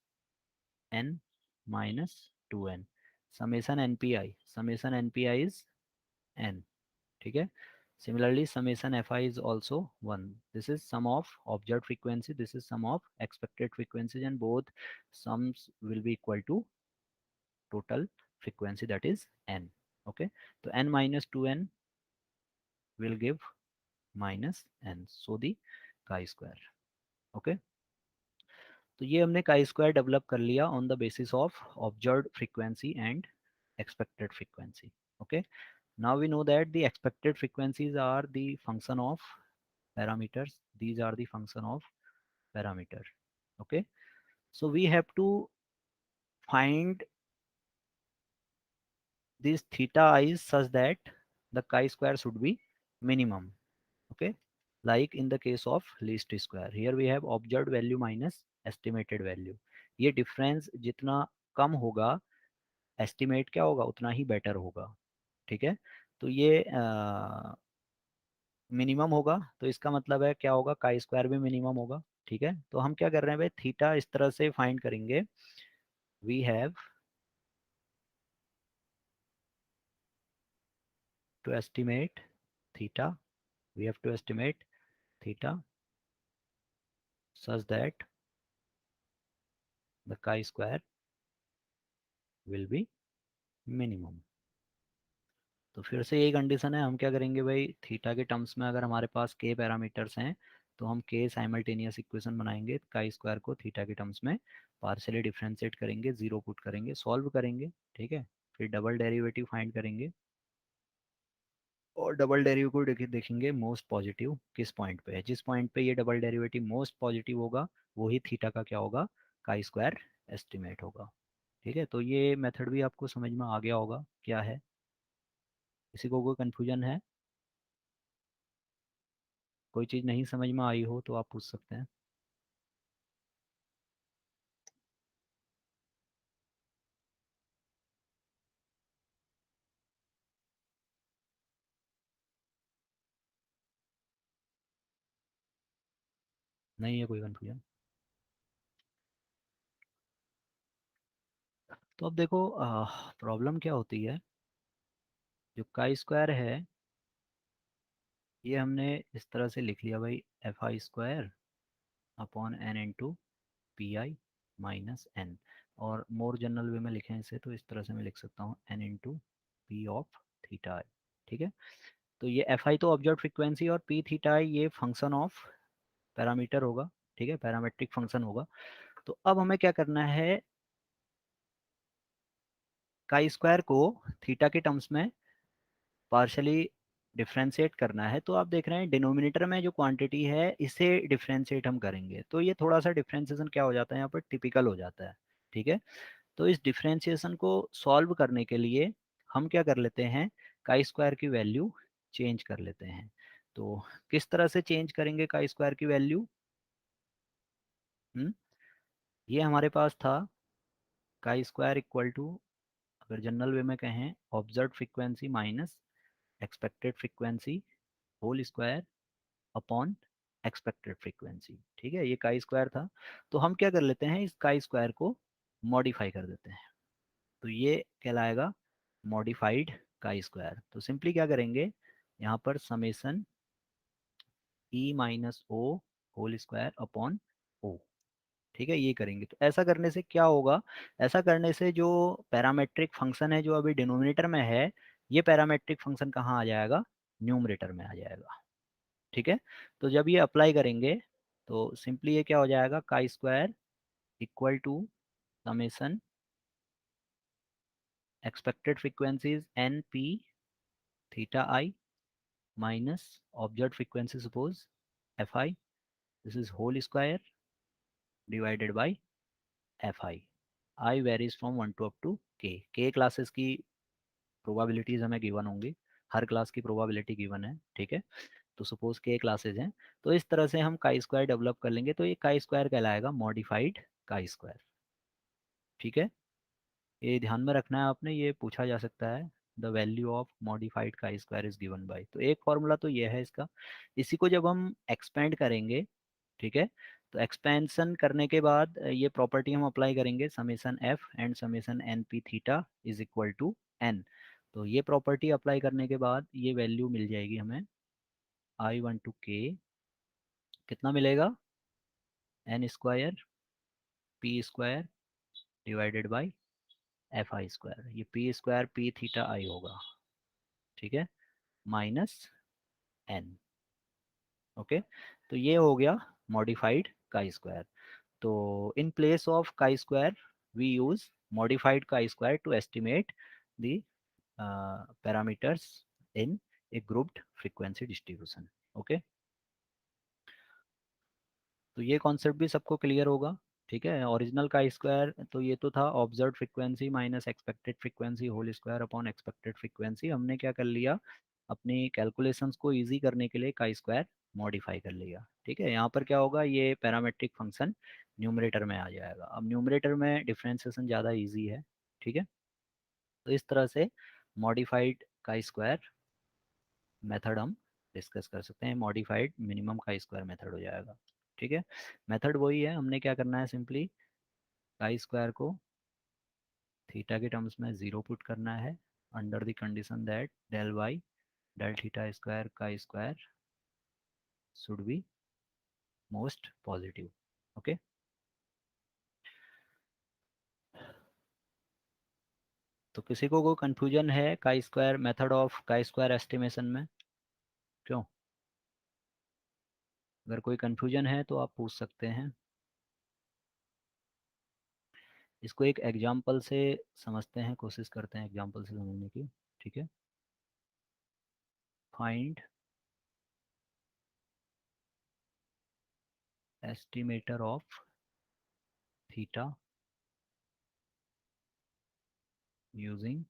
N minus two N, summation N P I is N. ठीक है। Similarly, summation fi is also 1. This is sum of observed frequency. This is sum of expected frequencies, and both sums will be equal to total frequency, that is n. Okay. So n minus 2n will give minus n. So the chi-square. Okay. तो ये हमने chi-square develop कर लिया on the basis of observed frequency and expected frequency. Okay. Now we know that the expected frequencies are the function of parameters. These are the function of parameter. Okay. So we have to find this theta is such that the chi-square should be minimum. Okay. Like in the case of least square, here we have observed value minus estimated value. ये difference जितना कम होगा, estimate क्या होगा उतना ही better होगा। ठीक है। तो ये मिनिमम होगा, तो इसका मतलब है क्या होगा, काई स्क्वायर भी मिनिमम होगा। ठीक है। तो हम क्या कर रहे हैं भाई, थीटा इस तरह से फाइंड करेंगे, we have to estimate theta, we have to estimate theta such that the chi-square will be minimum। तो फिर से यही कंडीशन है, हम क्या करेंगे भाई, थीटा के टर्म्स में अगर हमारे पास के पैरामीटर्स हैं तो हम के साइमल्टेनियस इक्वेशन बनाएंगे, काई स्क्वायर को थीटा के टर्म्स में पार्शियली डिफरेंशिएट करेंगे, जीरो पुट करेंगे, सॉल्व करेंगे। ठीक है। फिर डबल डेरिवेटिव फाइंड करेंगे, और डबल डेरिवेटिव को देखेंगे मोस्ट पॉजिटिव किस पॉइंट पे है, जिस पॉइंट पे ये डबल डेरिवेटिव मोस्ट पॉजिटिव होगा वही थीटा का क्या होगा, काई स्क्वायर एस्टिमेट होगा। ठीक है। तो ये मेथड भी आपको समझ में आ गया होगा क्या है, किसी को कोई कन्फ्यूजन है, कोई चीज़ नहीं समझ में आई हो तो आप पूछ सकते हैं। नहीं है कोई कन्फ्यूजन। तो अब देखो प्रॉब्लम क्या होती है। जो काई स्क्वायर है ये हमने इस तरह से लिख लिया भाई, F I square upon N into P I minus N. और मोर जनरल वे में लिखें इसे तो इस तरह से मैं लिख सकता हूँ n into p of theta i. ठीक है। तो ये एफ आई तो ऑब्जर्व फ्रिक्वेंसी और पी थीटा आई ये फंक्शन ऑफ पैरामीटर होगा। ठीक है, पैरामेट्रिक फंक्शन होगा। तो अब हमें क्या करना है, काई स्क्वायर को थीटा के टर्म्स में पार्शली डिफ्रेंशिएट करना है। तो आप देख रहे हैं डिनोमिनेटर में जो क्वांटिटी है इसे डिफ्रेंशिएट हम करेंगे, तो ये थोड़ा सा डिफ्रेंशिएशन क्या हो जाता है यहाँ पर, टिपिकल हो जाता है। ठीक है। तो इस डिफ्रेंशिएशन को सॉल्व करने के लिए हम क्या कर लेते हैं, काई स्क्वायर की वैल्यू चेंज कर लेते हैं। तो किस तरह से चेंज करेंगे काई स्क्वायर की वैल्यू। ये हमारे पास था काई स्क्वायर इक्वल टू, अगर जनरल वे में कहें, observe frequency minus expected frequency whole square upon expected frequency. ठीक है, ये काई स्क्वायर था। तो हम क्या कर लेते हैं, इस काई स्क्वायर को मॉडिफाई कर देते हैं। तो ये कहलाएगा मॉडिफाइड काई स्क्वायर। तो सिंपली क्या करेंगे, यहाँ पर summation e minus o whole square upon o. ठीक है, ये करेंगे। तो ऐसा करने से क्या होगा, ऐसा करने से जो पैरामेट्रिक फंक्शन है जो अभी डिनोमिनेटर में है, ये पैरामेट्रिक फंक्शन कहाँ आ जाएगा, न्यूमरेटर में आ जाएगा। ठीक है। तो जब ये अप्लाई करेंगे तो सिंपली ये क्या हो जाएगा, chi square equal to summation expected frequencies N P theta I minus observe frequency suppose F I, this is whole square divided by F I. I varies from 1 to up to K classes की probabilities हमें given होंगी, हर class की probability given है। ठीक है। तो suppose के क्लासेज हैं, तो इस तरह से हम काई स्क्वायर डेवलप कर लेंगे। तो ये काई स्क्वायर कहलाएगा मॉडिफाइड काई स्क्वायर। ठीक है, ये ध्यान में रखना है आपने, ये पूछा जा सकता है। The value of modified chi square is given bye, तो एक फॉर्मूला तो ये है इसका। इसी को जब हम एक्सपेंड करेंगे, ठीक है, तो एक्सपेंशन करने के बाद ये प्रॉपर्टी हम अप्लाई करेंगे, summation F and summation N P theta is equal to N. तो ये प्रॉपर्टी अप्लाई करने के बाद ये वैल्यू मिल जाएगी हमें, आई वन टू के कितना मिलेगा, N square P square divided by F I square. ये P square P theta I होगा। ठीक है, माइनस एन। ओके। तो ये हो गया मॉडिफाइड काई स्क्वायर। तो in place of chi square we use modified chi square to estimate the parameters in a grouped frequency distribution. Okay, तो ये कॉन्सेप्ट भी सबको क्लियर होगा। ठीक है, ओरिजिनल का स्क्वायर तो ये तो था observe frequency minus expected frequency whole square upon expected frequency. हमने क्या कर लिया, अपनी कैलकुलेशंस को इजी करने के लिए का स्क्वायर मॉडिफाई कर लिया। ठीक है, यहाँ पर क्या होगा, ये पैरामेट्रिक फंक्शन न्यूमरेटर में आ जाएगा। अब न्यूमरेटर में डिफ्रेंसिएशन ज़्यादा ईजी है। ठीक है, तो इस तरह से मॉडिफाइड का स्क्वायर मेथड हम डिस्कस कर सकते हैं। Modified minimum chi square method हो जाएगा। ठीक है, मेथड वही है, हमने क्या करना है, सिंपली काई स्क्वायर को थीटा के टर्म्स में ज़ीरो पुट करना है under the condition that del Y del theta square chi square should be most positive. Okay, तो किसी को कोई कंफ्यूजन है chi square method of chi square estimation में, क्यों, अगर कोई कंफ्यूजन है तो आप पूछ सकते हैं। इसको एक एग्जाम्पल से समझते हैं, कोशिश करते हैं एग्जाम्पल से समझने की। ठीक है, find estimator of theta using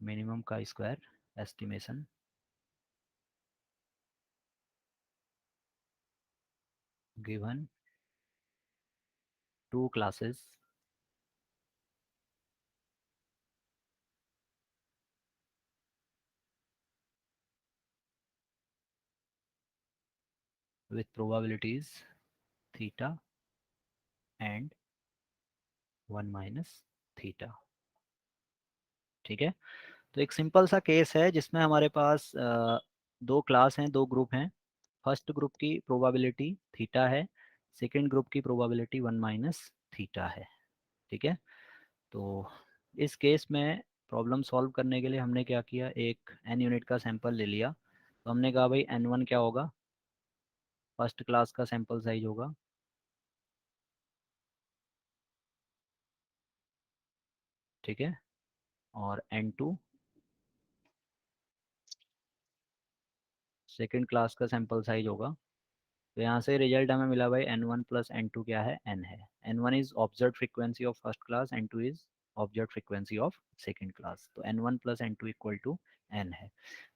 minimum chi square estimation given two classes with probabilities theta and 1 minus theta. ठीक है, तो एक सिंपल सा केस है जिसमें हमारे पास दो क्लास हैं, दो ग्रुप हैं। फर्स्ट ग्रुप की प्रोबेबिलिटी थीटा है, सेकंड ग्रुप की प्रोबेबिलिटी 1 माइनस थीटा है। ठीक है, तो इस केस में प्रॉब्लम सॉल्व करने के लिए हमने क्या किया, एक n यूनिट का सैंपल ले लिया। तो हमने कहा भाई n1 क्या होगा, फर्स्ट क्लास का सैंपल साइज होगा। ठीक है, और n2 सेकंड क्लास का सैंपल साइज होगा। तो यहाँ से रिजल्ट हमें मिला भाई n1 प्लस n2 क्या है, n है। n1 is observe frequency of first class, n2 is observe frequency of second class. तो n1 plus n2 equal to n है।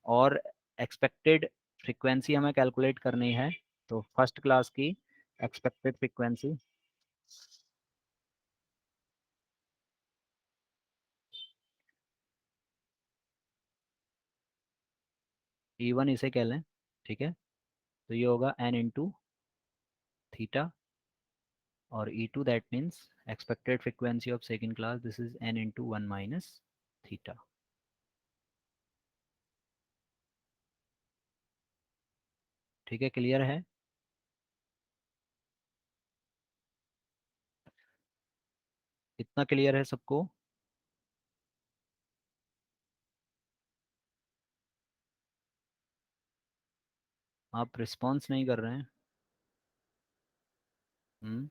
और एक्सपेक्टेड फ्रीक्वेंसी हमें कैलकुलेट करनी है। तो फर्स्ट क्लास की एक्सपेक्टेड फ्रीक्वेंसी E1 इसे कह लें। ठीक है, तो ये होगा n इंटू थीटा, और E2 that means expected frequency of second class, this is n into 1 minus theta. ठीक है, क्लियर है? इतना क्लियर है सबको? आप रिस्पॉन्स नहीं कर रहे हैं। हम्म,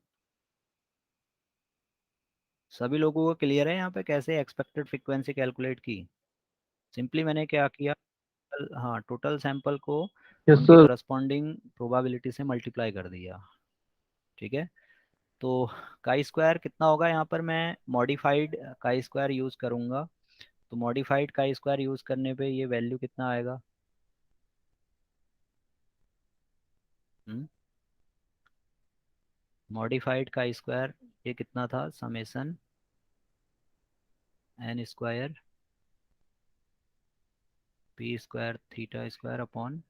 सभी लोगों को क्लियर है यहाँ पे कैसे एक्सपेक्टेड फ्रीक्वेंसी कैलकुलेट की? सिंपली मैंने क्या किया, हाँ, टोटल सैंपल को यस उनकी सर। करस्पॉन्डिंग प्रोबेबिलिटी से मल्टीप्लाई कर दिया। ठीक है, तो काई स्क्वायर कितना होगा, यहाँ पर मैं मॉडिफाइड काई स्क्वायर यूज़ करूँगा। तो मॉडिफाइड काई स्क्वायर यूज़ करने पे ये वैल्यू कितना आएगा? मॉडिफाइड काई स्क्वायर ये कितना था, summation N square P square theta square upon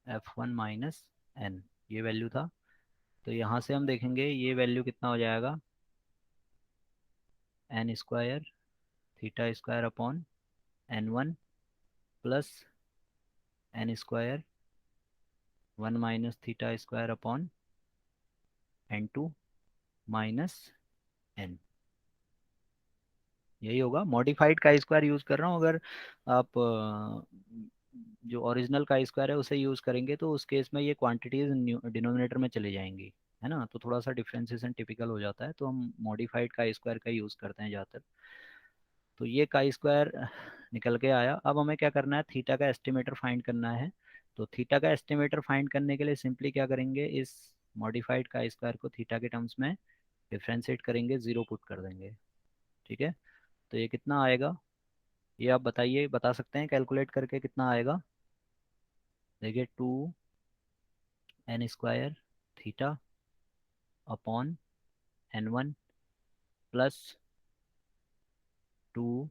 F1 minus N, ये वैल्यू था। तो यहाँ से हम देखेंगे ये वैल्यू कितना हो जाएगा, N square theta square upon n1 plus N square 1 minus theta square upon n2 minus N. यही होगा, मॉडिफाइड का स्क्वायर यूज़ कर रहा हूँ। अगर आप जो ओरिजिनल का स्क्वायर है उसे यूज़ करेंगे तो उस केस में ये क्वांटिटीज डिनोमिनेटर में चली जाएंगी, है ना, तो थोड़ा सा डिफ्रेंसिएशन टिपिकल हो जाता है। तो हम मॉडिफाइड का स्क्वायर का यूज़ करते हैं ज़्यादातर। तो ये का स्क्वायर निकल के आया। अब हमें क्या करना है, थीटा का एस्टिमेटर फाइंड करना है। तो थीटा का एस्टिमेटर फाइंड करने के लिए सिंपली क्या करेंगे, इस मॉडिफाइड का स्क्वायर को थीटा के टर्म्स में डिफ्रेंशिएट करेंगे, ज़ीरो पुट कर देंगे। ठीक है, तो ये कितना आएगा, ये आप बताइए, बता सकते हैं कैलकुलेट करके कितना आएगा? देखिए, 2 n square theta upon n1 plus 2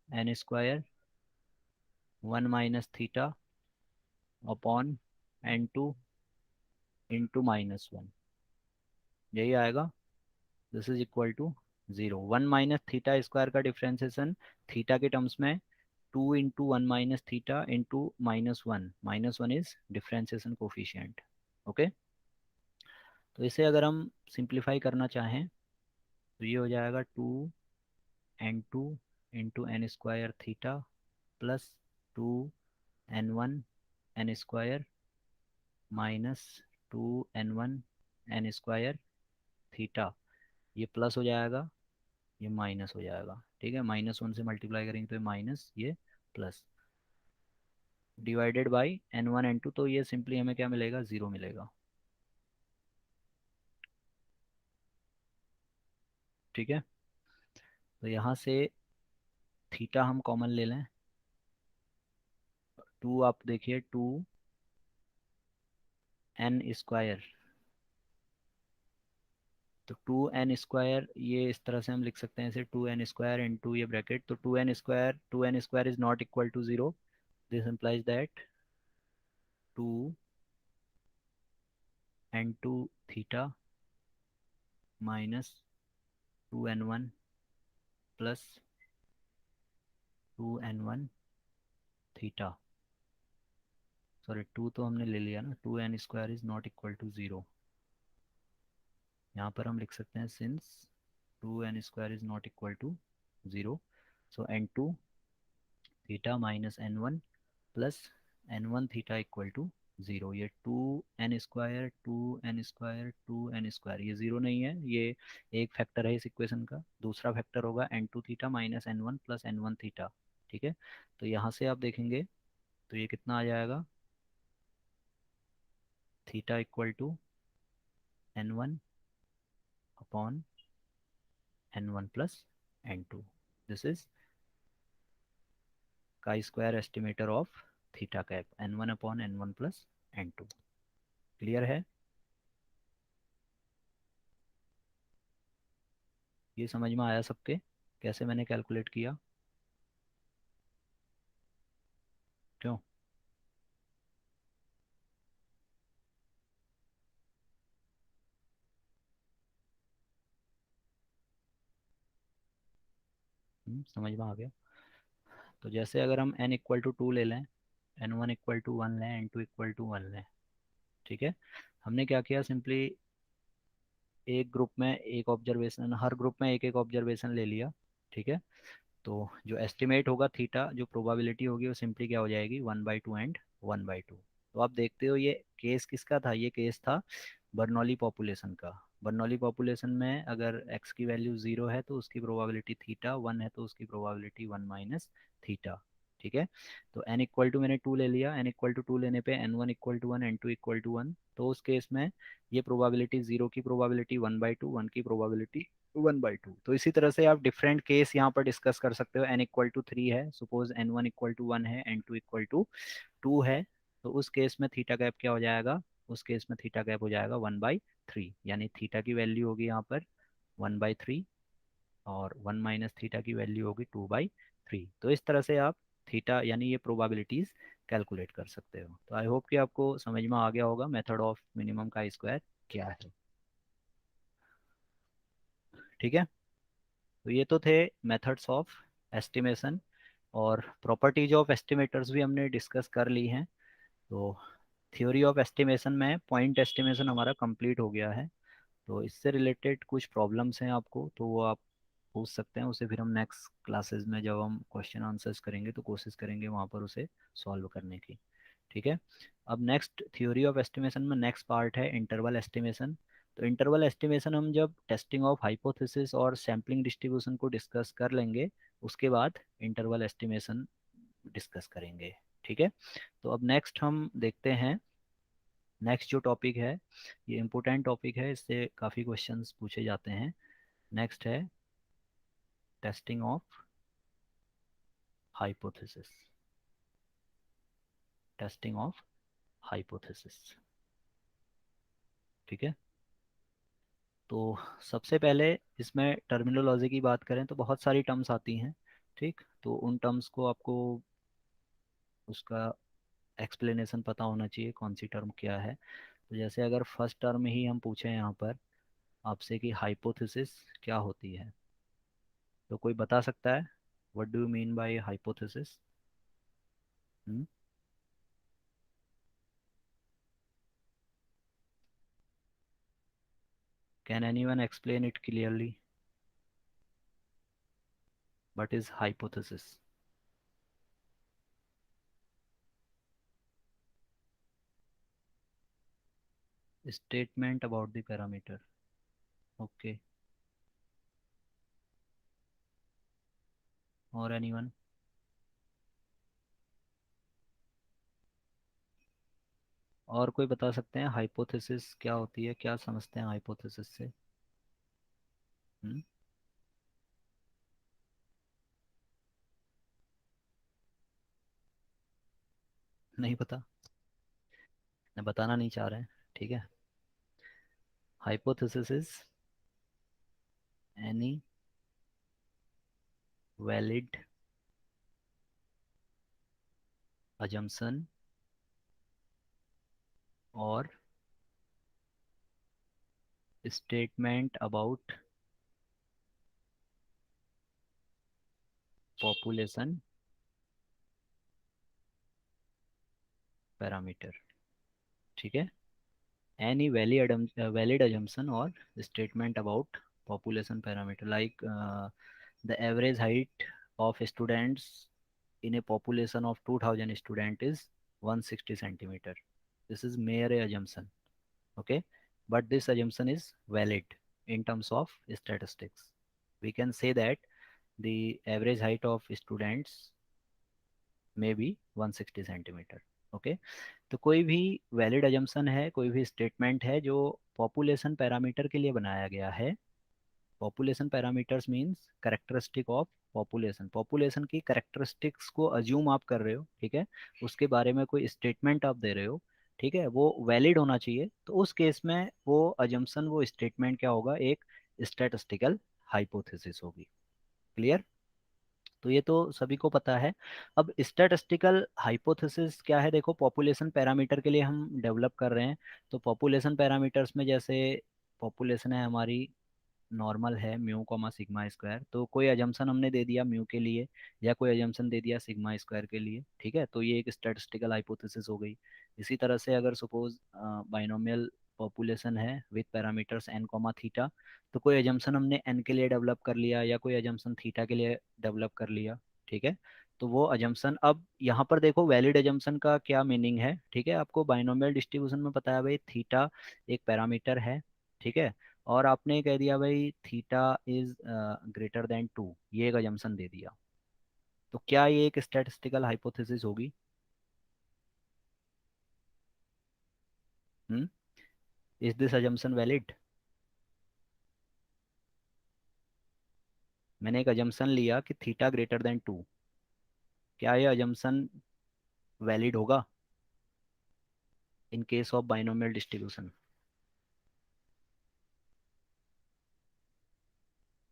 n square 1 minus theta upon n2 into -1, यही आएगा। This is equal to 0। 1 minus theta square का डिफ्रेंसिएशन थीटा के टर्म्स में 2 into 1 minus theta into -1, -1 is differentiation coefficient. Okay, तो इसे अगर हम simplify करना चाहें तो ये हो जाएगा 2 n2 into n square theta plus 2 n1 n square minus 2 n1 n square theta. ये प्लस हो जाएगा, ये माइनस हो जाएगा। ठीक है, -1 से मल्टीप्लाई करेंगे तो ये माइनस, ये plus, divided by n1 n2, तो ये सिंपली हमें क्या मिलेगा, 0 मिलेगा। ठीक है, तो यहाँ से थीटा हम कॉमन ले लें। 2 आप देखिए, 2 n स्क्वायर, तो 2 n स्क्वायर ये इस तरह से हम लिख सकते हैं, इसे 2 n स्क्वायर इंटू ये ब्रैकेट, तो 2 n square is not equal to 0। This implies that 2 n2 theta minus 2n1 plus 2n1 theta, sorry 2 तो हमने ले लिया ना, 2n² is not equal to 0। यहाँ पर हम लिख सकते हैं since 2n² is not equal to 0, so n2 theta minus n1 plus n1 theta equal to 0। ये 2n² 2n² ये ज़ीरो नहीं है, ये एक फैक्टर है इस इक्वेशन का। दूसरा फैक्टर होगा n2 theta minus n1 plus n1 theta. ठीक है, तो यहाँ से आप देखेंगे तो ये कितना आ जाएगा, theta equal to n1 upon n1 plus n2। This is chi square estimator of theta cap n1 upon n1 plus n2। Clear है? ये समझ में आया सबके, कैसे मैंने कैलकुलेट किया? क्यों? समझ में आ गया। तो जैसे अगर हम n इक्वल टू 2 ले लें, n1 इक्वल टू 1 लें, n2 इक्वल टू 1 लें, ठीक है, हमने क्या किया, सिंपली एक ग्रुप में एक ऑब्जर्वेशन, हर ग्रुप में एक एक ऑब्जर्वेशन ले लिया। ठीक है, तो जो एस्टिमेट होगा थीटा, जो प्रोबेबिलिटी होगी वो सिंपली क्या हो जाएगी, 1/2 एंड 1/2। तो आप देखते हो ये केस किसका था, ये केस था बर्नौली पॉपुलेशन का। बर्नौली पॉपुलेशन में अगर x की वैल्यू 0 है तो उसकी प्रोबेबिलिटी थीटा, 1 है तो उसकी प्रोबेबिलिटी 1 माइनस थीटा। ठीक है, तो n इक्वल टू मैंने 2 ले लिया, n इक्वल टू 2 लेने पे n1 equal to 1, n2 equal to 1, तो उस केस में ये प्रोबेबिलिटी 0 की प्रोबेबिलिटी 1/2, 1 की प्रोबेबिलिटी 1/2। तो इसी तरह से आप डिफरेंट केस यहाँ पर डिस्कस कर सकते हो। n इक्वल टू 3 है, सपोज n1 इक्वल टू 1 है, n2 इक्वल टू 2 है, तो उस केस में थीटा गैप क्या हो जाएगा, उस केस में थीटा गैप हो जाएगा 1/3, यानी थीटा की वैल्यू होगी यहाँ पर 1/3 और 1 माइनस थीटा की वैल्यू होगी 2/3। तो इस तरह से आप थीटा यानी ये प्रोबेबिलिटीज कैलकुलेट कर सकते हो। तो आई होप कि आपको समझ में आ गया होगा method of minimum chi square क्या है। ठीक है, तो ये तो थे मेथड्स ऑफ एस्टिमेशन, और प्रॉपर्टीज ऑफ एस्टिमेटर्स भी हमने डिस्कस कर ली हैं। तो थ्योरी ऑफ एस्टिमेशन में पॉइंट एस्टिमेशन हमारा कंप्लीट हो गया है। तो इससे रिलेटेड कुछ प्रॉब्लम्स हैं आपको, तो वो आप पूछ सकते हैं, उसे फिर हम नेक्स्ट क्लासेस में जब हम क्वेश्चन आंसर्स करेंगे तो कोशिश करेंगे वहाँ पर उसे सॉल्व करने की। ठीक है, अब नेक्स्ट थ्योरी ऑफ एस्टिमेशन में नेक्स्ट पार्ट है इंटरवल एस्टिमेशन। तो इंटरवल एस्टिमेशन हम जब टेस्टिंग ऑफ हाइपोथेसिस और सैम्पलिंग डिस्ट्रीब्यूशन को डिस्कस कर लेंगे, उसके बाद इंटरवल एस्टिमेशन डिस्कस करेंगे। ठीक है, तो अब नेक्स्ट हम देखते हैं, नेक्स्ट जो टॉपिक है ये इम्पोर्टेंट टॉपिक है, इससे काफ़ी क्वेश्चंस पूछे जाते हैं। नेक्स्ट है testing of hypothesis, testing of hypothesis. ठीक है, तो सबसे पहले इसमें टर्मिनोलॉजी की बात करें तो बहुत सारी टर्म्स आती हैं। ठीक, तो उन टर्म्स को आपको उसका एक्सप्लेनेशन पता होना चाहिए, कौन सी टर्म क्या है। तो जैसे अगर फर्स्ट टर्म ही हम पूछें यहाँ पर आपसे कि हाइपोथेसिस क्या होती है, तो कोई बता सकता है what do you mean bye hypothesis? Can anyone explain it clearly? What is hypothesis? Statement about the parameter. Okay, और एनीवन? और कोई बता सकते हैं हाइपोथेसिस क्या होती है, क्या समझते हैं हाइपोथेसिस से? हम्म, नहीं पता, न बताना नहीं चाह रहे हैं। ठीक है, hypothesis is any valid assumption और स्टेटमेंट अबाउट पॉपुलेशन पैरामीटर। ठीक है। any valid assumption or statement about population parameter like the average height of students in a population of 2000 student is 160 centimeter. This is mere assumption. Okay, but this assumption is valid in terms of statistics. We can say that the average height of students may be 160 centimeter. Okay, तो कोई भी valid assumption है, कोई भी statement है जो population parameter के लिए बनाया गया है। Population parameters means characteristic of population, population की कैरेक्टरिस्टिक्स को अज्यूम आप कर रहे हो, ठीक है, उसके बारे में कोई स्टेटमेंट आप दे रहे हो, ठीक है, वो वैलिड होना चाहिए। तो उस केस में वो अजम्पशन, वो स्टेटमेंट क्या होगा, एक स्टैटिस्टिकल हाइपोथेसिस होगी। क्लियर? तो ये तो सभी को पता है। अब स्टैटिस्टिकल हाइपोथेसिस क्या है, देखो पॉपुलेशन पैरामीटर के लिए हम डेवलप कर रहे हैं। तो पॉपुलेशन पैरामीटर्स में जैसे पॉपुलेशन है हमारी, नॉर्मल है म्यू कॉमा सिग्मा स्क्वायर, तो कोई अजम्पशन हमने दे दिया म्यू के लिए या कोई अजम्पशन दे दिया सिग्मा स्क्वायर के लिए, ठीक है, तो ये एक स्टैटिस्टिकल हाइपोथेसिस हो गई। इसी तरह से अगर सपोज बाइनोमियल पॉपुलेशन है with parameters n comma theta, तो कोई अजम्पशन हमने एन के लिए डेवलप कर लिया या कोई अजम्पशन थीटा के लिए डेवलप कर लिया, ठीक है, तो वो अजम्पशन, अब यहाँ पर देखो वैलिड अजम्पशन का क्या मीनिंग है, ठीक है, आपको बाइनोमियल डिस्ट्रीब्यूशन में पता है भाई थीटा एक पैरामीटर है, ठीक है, और आपने कह दिया भाई थीटा इज ग्रेटर देन 2, ये एक अजम्पशन दे दिया, तो क्या ये एक स्टैटिस्टिकल हाइपोथेसिस होगी? हम्म, इज दिस अजम्पशन वैलिड? मैंने एक अजम्पशन लिया कि थीटा ग्रेटर देन 2, क्या ये अजम्पशन वैलिड होगा इन केस ऑफ बाइनोमियल डिस्ट्रीब्यूशन?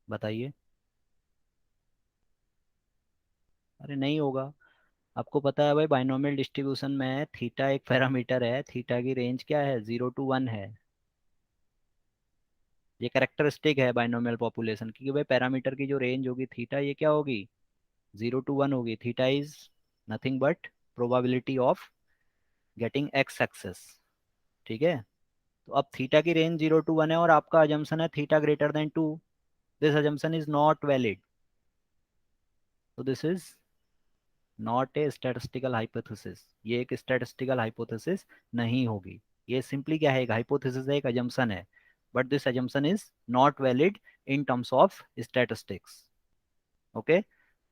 बताइए। अरे नहीं होगा। आपको पता है भाई बाइनोमियल डिस्ट्रीब्यूशन में थीटा एक पैरामीटर है, थीटा की रेंज क्या है, 0 to 1 है। ये कैरेक्टरिस्टिक है बाइनोमियल पॉपुलेशन की कि भाई पैरामीटर की जो रेंज होगी थीटा, ये क्या होगी, 0 to 1 होगी। Theta is nothing but probability of getting x success, ठीक है। तो अब थीटा की रेंज 0 to 1 है और आपका अजम्पशन है theta greater than 2, this assumption is not valid. तो this is not a statistical hypothesis, ये एक स्टैटिस्टिकल हाइपोथेसिस नहीं होगी। ये सिंपली क्या है, एक हाइपोथेसिस है, एक अजम्पशन है, but this assumption is not valid in terms of statistics. Okay,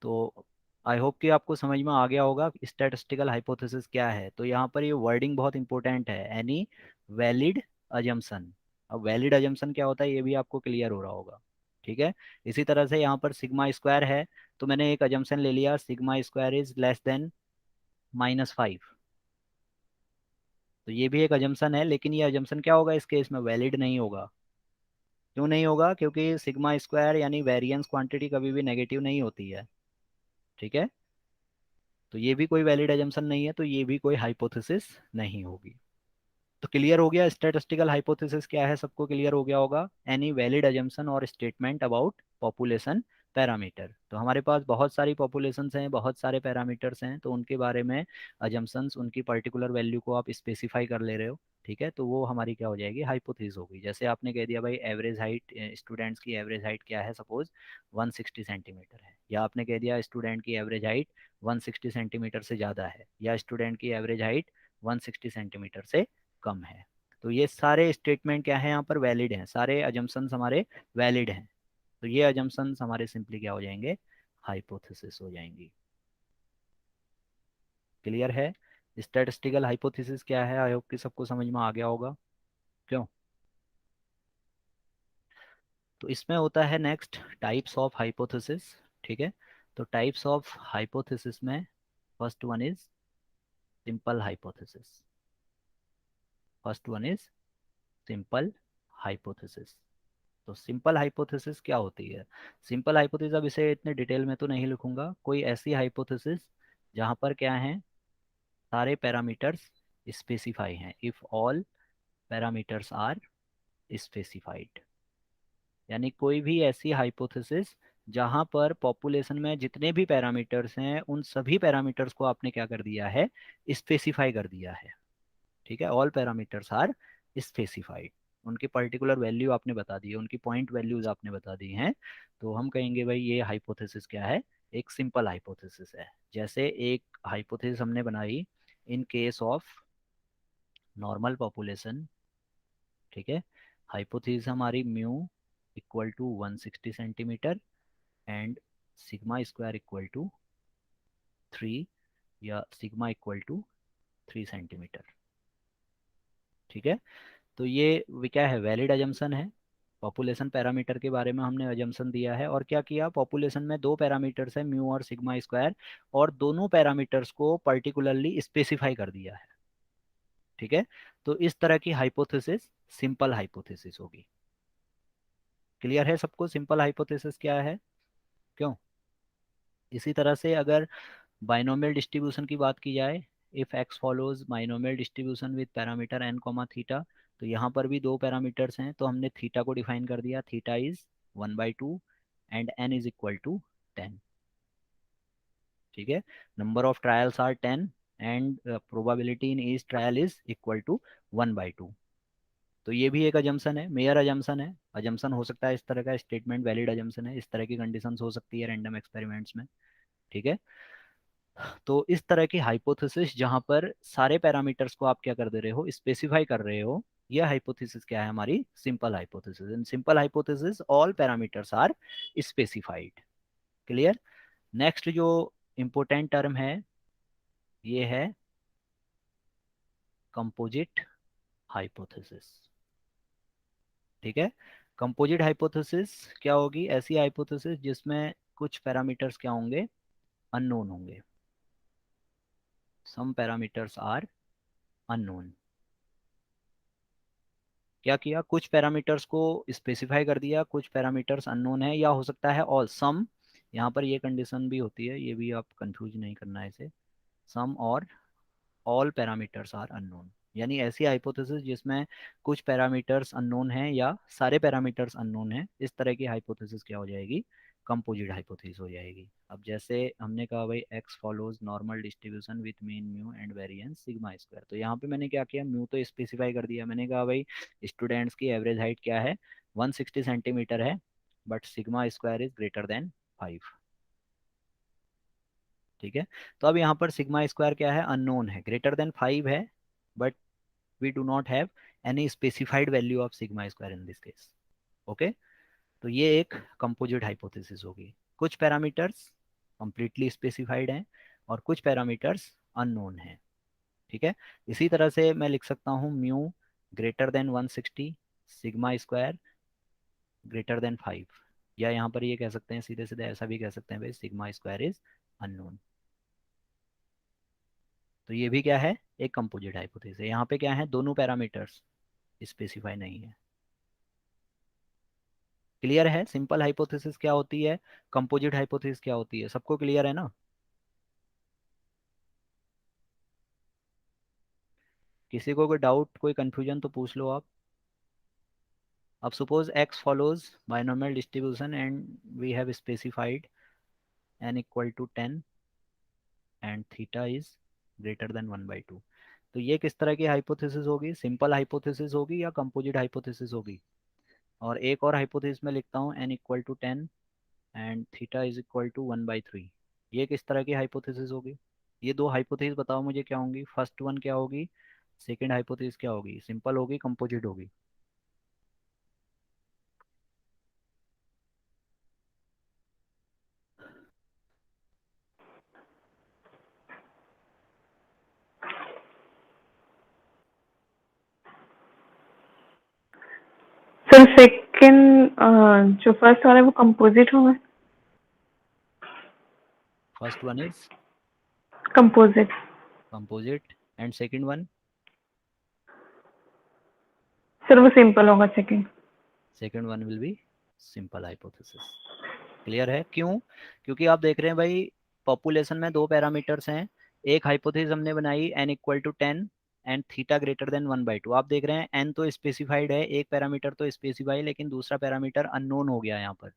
तो आई होप कि आपको समझ में आ गया होगा स्टैटिस्टिकल हाइपोथेसिस क्या है। तो यहाँ पर ये वर्डिंग बहुत इंपॉर्टेंट है, एनी वैलिड अजम्पशन। अब वैलिड अजम्पशन क्या होता है ये भी आपको क्लियर हो रहा होगा, ठीक है। इसी तरह से यहाँ पर सिग्मा स्क्वायर है, तो मैंने एक अजम्पशन ले लिया sigma square is less than -5, तो ये भी एक अजम्पशन है, लेकिन ये अजम्पशन क्या होगा इस केस में, वैलिड नहीं होगा। क्यों नहीं होगा? क्योंकि सिग्मा स्क्वायर यानी वेरिएंस क्वांटिटी कभी भी नेगेटिव नहीं होती है, ठीक है, तो ये भी कोई वैलिड एजम्पशन नहीं है, तो ये भी कोई हाइपोथेसिस नहीं होगी। तो क्लियर हो गया स्टैटिस्टिकल हाइपोथेसिस क्या है, सबको क्लियर हो गया होगा। एनी वैलिड एजम्पशन और स्टेटमेंट अबाउट पॉपुलेशन पैरामीटर। तो हमारे पास बहुत सारी पॉपुलेशंस हैं, बहुत सारे पैरामीटर्स हैं, तो उनके बारे में अजम्पशंस, उनकी पर्टिकुलर वैल्यू को आप स्पेसिफाई कर ले रहे हो, ठीक है, तो वो हमारी क्या हो जाएगी, हाइपोथेसिस होगी। जैसे आपने कह दिया भाई एवरेज हाइट, स्टूडेंट्स की एवरेज हाइट क्या है, सपोज 160 सेंटीमीटर है, या आपने कह दिया स्टूडेंट की एवरेज हाइट 160 सेंटीमीटर से ज़्यादा है, या स्टूडेंट की एवरेज हाइट 160 सेंटीमीटर से कम है। तो ये सारे स्टेटमेंट क्या है यहाँ पर, वैलिड हैं, सारे अजम्पशंस हमारे वैलिड हैं। तो ये अजम्पशंस हमारे सिंपली क्या हो जाएंगे, हाइपोथेसिस हो जाएंगी। क्लियर है? स्टैटिस्टिकल हाइपोथेसिस क्या है, आई होप कि सबको समझ में आ गया होगा। क्यों? तो इसमें होता है नेक्स्ट टाइप्स ऑफ हाइपोथेसिस, ठीक है। तो टाइप्स ऑफ हाइपोथेसिस में first one is simple hypothesis. First one is simple hypothesis. तो सिंपल हाइपोथेसिस क्या होती है? सिंपल हाइपोथेसिस, अब इसे इतने डिटेल में तो नहीं लिखूंगा, कोई ऐसी हाइपोथेसिस जहां पर क्या है, सारे पैरामीटर्स स्पेसिफाई हैं, if all parameters are specified. यानी कोई भी ऐसी हाइपोथेसिस जहां पर पॉपुलेशन में जितने भी पैरामीटर्स हैं उन सभी पैरामीटर्स को आपने क्या कर दिया है, स्पेसिफाई कर दिया है। ठीक है, ऑल पैरामीटर्स आर स्पेसिफाइड। उनकी पर्टिकुलर वैल्यू आपने बता दी है, उनकी पॉइंट वैल्यूज आपने बता दी हैं, तो हम कहेंगे भाई ये हाइपोथेसिस क्या है, एक सिंपल हाइपोथेसिस है। जैसे एक हाइपोथेसिस हमने बनाई in case of normal population. ठीक है, हाइपोथेसिस हमारी mu equal to 160 centimetre and sigma square equal to 3 या सिग्मा इक्वल टू 3 सेंटीमीटर। ठीक है, तो ये क्या है, वैलिड अजम्पशन है। पॉपुलेशन पैरामीटर के बारे में हमने अजम्पशन दिया है, और क्या किया, पॉपुलेशन में दो पैरामीटर्स है म्यू और सिग्मा स्क्वायर, और दोनों पैरामीटर्स को पर्टिकुलरली स्पेसिफाई कर दिया है। ठीक है, तो इस तरह की हाइपोथेसिस सिंपल हाइपोथेसिस होगी। क्लियर है सबको सिंपल हाइपोथेसिस क्या है, क्यों? इसी तरह से अगर बाइनोमियल डिस्ट्रीब्यूशन की बात की जाए, if x follows binomial distribution with parameter n comma theta, तो यहाँ पर भी दो पैरामीटर्स हैं, तो हमने थीटा को डिफाइन कर दिया, theta is 1/2 and n is equal to 10। ठीक है, number of trials are 10 and probability in each trial is equal to 1/2। तो ये भी एक अजम्पशन है, मेयर अजम्पशन है। अजम्पशन हो सकता है इस तरह का, स्टेटमेंट वैलिड अजम्पशन है, इस तरह की कंडीशंस हो सकती है रैंडम एक्सपेरिमेंट्स में। ठीक है, तो इस तरह की हाइपोथेसिस जहां पर सारे पैरामीटर्स को आप क्या कर दे रहे हो, स्पेसिफाई कर रहे हो, यह हाइपोथेसिस क्या है, हमारी simple hypothesis. In simple hypothesis all parameters are specified. Clear? Next जो इंपोर्टेंट टर्म है ये है कंपोजिट हाइपोथेसिस। ठीक है, कंपोजिट हाइपोथेसिस क्या होगी, ऐसी हाइपोथेसिस जिसमें कुछ पैरामीटर्स क्या होंगे, अननोन होंगे। Some parameters are unknown. क्या किया, कुछ पैरामीटर्स को स्पेसिफाई कर दिया, कुछ पैरामीटर्स अननोन है, या हो सकता है ऑल सम। यहाँ पर ये कंडीशन भी होती है, ये भी आप कंफ्यूज नहीं करना है इसे, सम और ऑल पैरामीटर्स आर अननोन। यानी ऐसी हाइपोथेसिस जिसमें कुछ पैरामीटर्स अननोन हैं या सारे पैरामीटर्स अननोन हैं, इस तरह की हाइपोथेसिस क्या हो जाएगी, कंपोजिट हाइपोथेसिस हो जाएगी। अब जैसे हमने कहा भाई x follows normal distribution with mean mu and variance sigma square, तो यहाँ पे मैंने क्या किया, म्यू तो स्पेसिफाई कर दिया, मैंने कहा भाई स्टूडेंट्स की एवरेज हाइट क्या है, 160 सेंटीमीटर है, but sigma square is greater than 5। ठीक है, तो अब यहाँ पर सिग्मा स्क्वायर क्या है, अननोन है, ग्रेटर देन 5 है, but we do not have any specified value of sigma square in this case. Okay, तो ये एक कंपोजिट हाइपोथेसिस होगी। कुछ पैरामीटर्स कंप्लीटली स्पेसिफाइड हैं और कुछ पैरामीटर्स अननोन हैं। ठीक है, इसी तरह से मैं लिख सकता हूँ mu greater than 160, sigma square greater than 5, या यहाँ पर ये कह सकते हैं सीधे सीधे ऐसा भी कह सकते हैं भाई सिग्मा स्क्वायर इज अननोन। तो ये भी क्या है, एक कंपोजिट हाइपोथेसिस है। यहाँ पे क्या है, दोनों पैरामीटर्स स्पेसिफाई नहीं है। क्लियर है सिंपल हाइपोथेसिस क्या होती है, कंपोजिट हाइपोथेसिस क्या होती है, सबको क्लियर है ना? किसी को कोई डाउट कोई कंफ्यूजन तो पूछ लो आप। अब suppose x follows binomial distribution and we have specified n equal to 10 and theta is greater than 1/2। तो ये किस तरह की हाइपोथेसिस होगी, सिंपल हाइपोथेसिस होगी या कंपोजिट हाइपोथेसिस होगी? और एक और हाइपोथेसिस में लिखता हूँ n equal to 10 and theta is equal to 1/3। ये किस तरह की हाइपोथेसिस होगी? ये दो हाइपोथेसिस बताओ मुझे क्या होंगी, फर्स्ट वन क्या होगी, सेकंड हाइपोथेसिस क्या होगी, सिंपल होगी कंपोजिट होगी? सर सेकंड जो फर्स्ट वाला है वो कंपोजिट होगा। First one is composite. Composite and second one? Sir वो सिंपल होगा second. Second one will be simple hypothesis. Clear है क्यों? क्योंकि आप देख रहे हैं भाई पॉपुलेशन में दो पैरामीटर्स हैं, एक हाइपोथेसिस हमने बनाई n equal to 10 and theta greater than 1/2। आप देख रहे हैं एन तो स्पेसिफाइड है, एक पैरामीटर तो स्पेसिफाई, लेकिन दूसरा पैरामीटर अननोन हो गया यहाँ पर।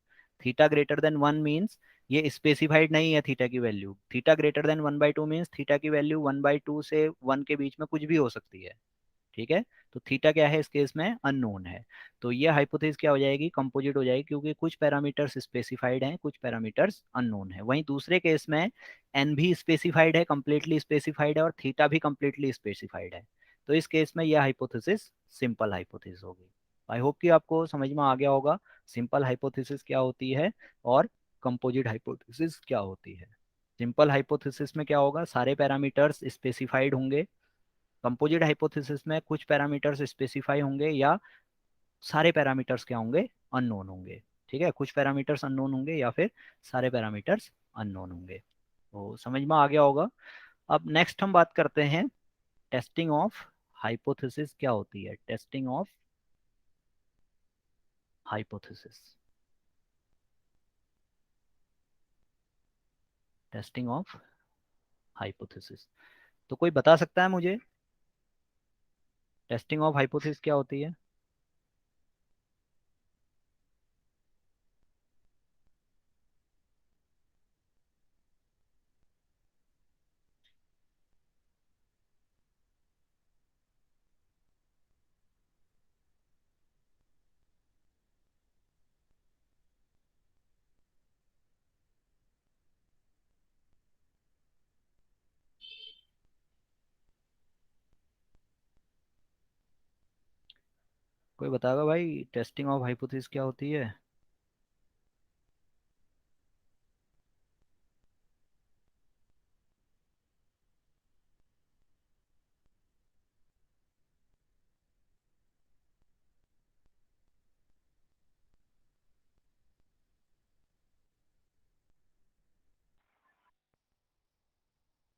थीटा ग्रेटर देन 1 मीन्स ये स्पेसिफाइड नहीं है थीटा की value. Theta greater than 1/2 means theta की वैल्यू 1/2 से 1 के बीच में कुछ भी हो सकती है। ठीक है, तो थीटा क्या है इस केस में, अननोन है। तो ये हाइपोथेसिस क्या हो जाएगी, कंपोजिट हो जाएगी, क्योंकि कुछ पैरामीटर्स स्पेसिफाइड हैं, कुछ पैरामीटर्स अननोन है। वहीं दूसरे केस में एन भी स्पेसिफाइड है, कंप्लीटली स्पेसिफाइड है, और थीटा भी कंप्लीटली स्पेसिफाइड है। तो इस केस में यह हाइपोथेसिस सिंपल हाइपोथेसिस होगी। आई होप कि आपको समझ में आ गया होगा सिंपल हाइपोथेसिस क्या होती है और कंपोजिट हाइपोथेसिस क्या होती है। सिंपल हाइपोथेसिस में क्या होगा, सारे पैरामीटर्स स्पेसिफाइड होंगे। कंपोजिट हाइपोथेसिस में कुछ पैरामीटर्स स्पेसिफाई होंगे या सारे पैरामीटर्स क्या होंगे, अननोन होंगे। ठीक है, कुछ पैरामीटर्स अननोन होंगे या फिर सारे पैरामीटर्स अननोन होंगे। तो समझ में आ गया होगा। अब नेक्स्ट हम बात करते हैं टेस्टिंग ऑफ हाइपोथेसिस क्या होती है। Testing of hypothesis, testing of hypothesis. तो कोई बता सकता है मुझे टेस्टिंग ऑफ हाइपोथेसिस क्या होती है। कोई बताएगा भाई टेस्टिंग ऑफ हाइपोथेसिस क्या होती है।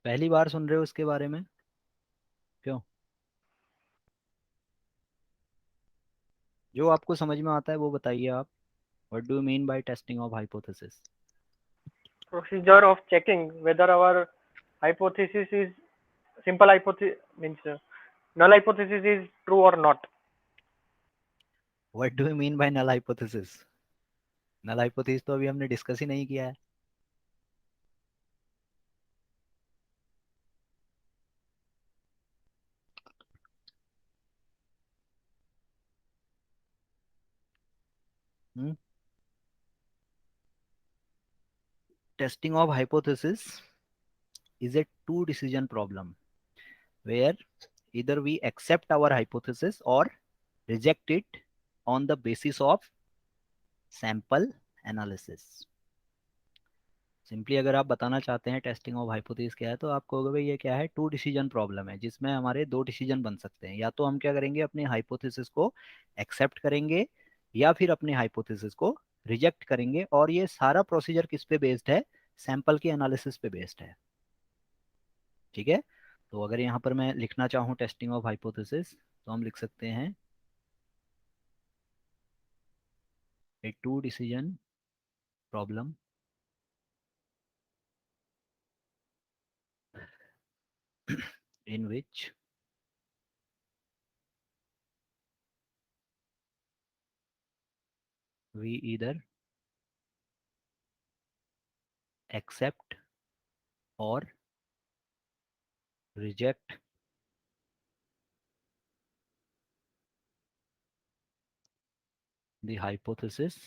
पहली बार सुन रहे हो इसके बारे में, क्यों। जो आपको समझ में आता है वो बताइए आप। What do you mean bye testing of hypothesis. procedure of checking whether our hypothesis is simple hypothesis means null hypothesis is true or not. What do you mean by null hypothesis. Null hypothesis तो अभी हमने discuss ही नहीं किया है। Testing of hypothesis is a two decision problem where either we accept our hypothesis or reject it on the basis of sample analysis। Simply अगर आप बताना चाहते हैं टेस्टिंग ऑफ हाइपोथेसिस क्या है, तो आप कहोगे भाई ये क्या है, टू डिसीजन प्रॉब्लम है, जिसमें हमारे दो डिसीजन बन सकते हैं। या तो हम क्या करेंगे, अपनी हाइपोथेसिस को एक्सेप्ट करेंगे या फिर अपनी हाइपोथेसिस को रिजेक्ट करेंगे। और ये सारा प्रोसीजर किस पे बेस्ड है, सैंपल के एनालिसिस पे बेस्ड है। ठीक है, तो अगर यहाँ पर मैं लिखना चाहूँ टेस्टिंग ऑफ हाइपोथेसिस, तो हम लिख सकते हैं a two decision problem in which we either accept or reject the hypothesis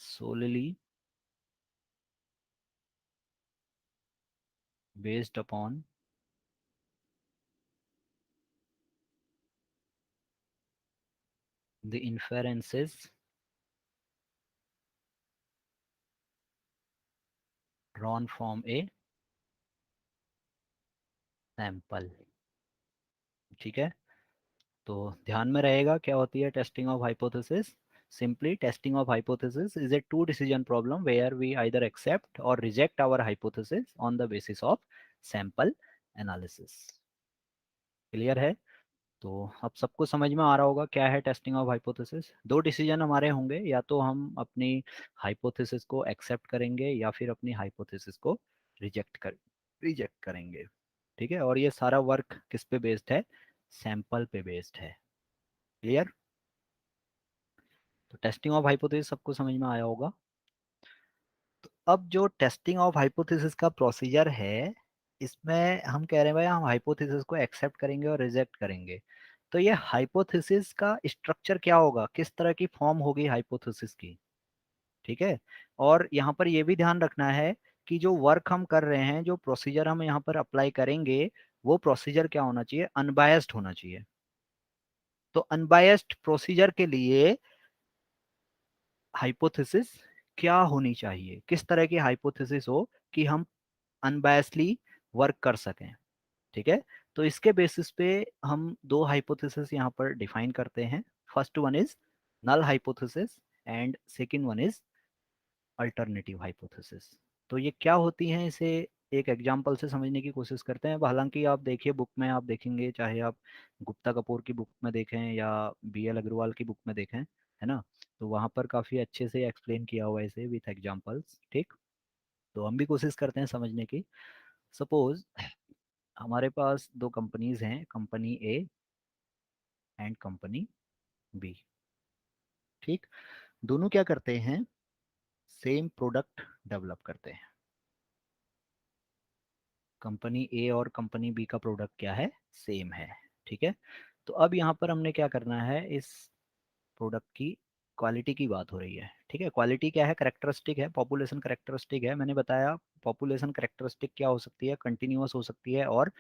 solely based upon the inferences drawn from a sample। ठीक है, तो ध्यान में रहेगा क्या होती है testing of hypothesis. Simply testing of hypothesis is a two decision problem where we either accept और reject our hypothesis on the basis of sample analysis. Clear है। तो अब सबको समझ में आ रहा होगा क्या है टेस्टिंग ऑफ हाइपोथेसिस। दो डिसीजन हमारे होंगे, या तो हम अपनी हाइपोथेसिस को एक्सेप्ट करेंगे या फिर अपनी हाइपोथेसिस को रिजेक्ट करेंगे। ठीक है, और ये सारा वर्क किस पे बेस्ड है? सैंपल पे बेस्ड है। क्लियर? तो टेस्टिंग ऑफ हाइपोथेसिस सबको समझ में आया होगा। तो अब जो टेस्टिंग ऑफ हाइपोथेसिस का प्रोसीजर है, इसमें हम कह रहे हैं भाई हम हाइपोथेसिस को एक्सेप्ट करेंगे और रिजेक्ट करेंगे। तो ये हाइपोथेसिस का स्ट्रक्चर क्या होगा, किस तरह की फॉर्म होगी हाइपोथेसिस की? ठीक है, और यहाँ पर ये भी ध्यान रखना है कि जो वर्क हम कर रहे हैं, जो प्रोसीजर हम यहाँ पर अप्लाई करेंगे, वो प्रोसीजर क्या होना चाहिए? अनबायस्ड होना चाहिए। तो अनबायस्ड प्रोसीजर के लिए हाइपोथेसिस क्या होनी चाहिए, किस तरह की हाइपोथेसिस हो कि हम अनबायसली वर्क कर सकें? ठीक है, तो इसके बेसिस पे हम दो हाइपोथेसिस यहाँ पर डिफाइन करते हैं। First one is null hypothesis and second one is alternative hypothesis. तो ये क्या होती हैं, इसे एक एग्जांपल से समझने की कोशिश करते हैं। हालांकि आप देखिए बुक में आप देखेंगे, चाहे आप गुप्ता कपूर की बुक में देखें या BL अग्रवाल की बुक में देखें, है ना, तो वहाँ पर काफ़ी अच्छे से एक्सप्लेन किया हुआ है इसे विथ एग्जांपल्स। ठीक, तो हम भी कोशिश करते हैं समझने की। सपोज हमारे पास दो कंपनीज हैं, company A and company B. ठीक, दोनों क्या करते हैं? सेम प्रोडक्ट डेवलप करते हैं। कंपनी ए और कंपनी बी का प्रोडक्ट क्या है? सेम है। ठीक है, तो अब यहाँ पर हमने क्या करना है, इस प्रोडक्ट की क्वालिटी की बात हो रही है। ठीक है, क्वालिटी क्या है? करेक्टरिस्टिक है, पॉपुलेशन करेक्टरिस्टिक है। मैंने बताया पॉपुलेशन करेक्टरिस्टिक क्या हो सकती है? कंटिन्यूअस हो सकती है और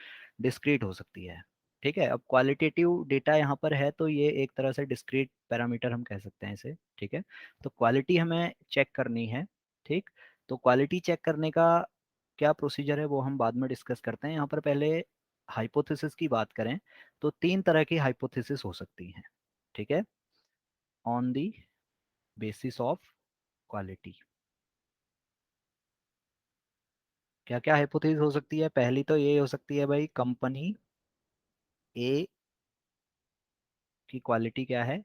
डिस्क्रीट हो सकती है। ठीक है, अब क्वालिटेटिव डेटा यहाँ पर है, तो ये एक तरह से डिस्क्रीट पैरामीटर हम कह सकते हैं इसे। ठीक है, तो क्वालिटी हमें चेक करनी है। ठीक, तो क्वालिटी चेक करने का क्या प्रोसीजर है वो हम बाद में डिस्कस करते हैं। यहाँ पर पहले हाइपोथेसिस की बात करें तो तीन तरह की हाइपोथेसिस हो सकती हैं। ठीक है, on the basis of quality. क्या क्या हाइपोथेसिस हो सकती है? पहली तो ये हो सकती है भाई, कंपनी ए की क्वालिटी क्या है?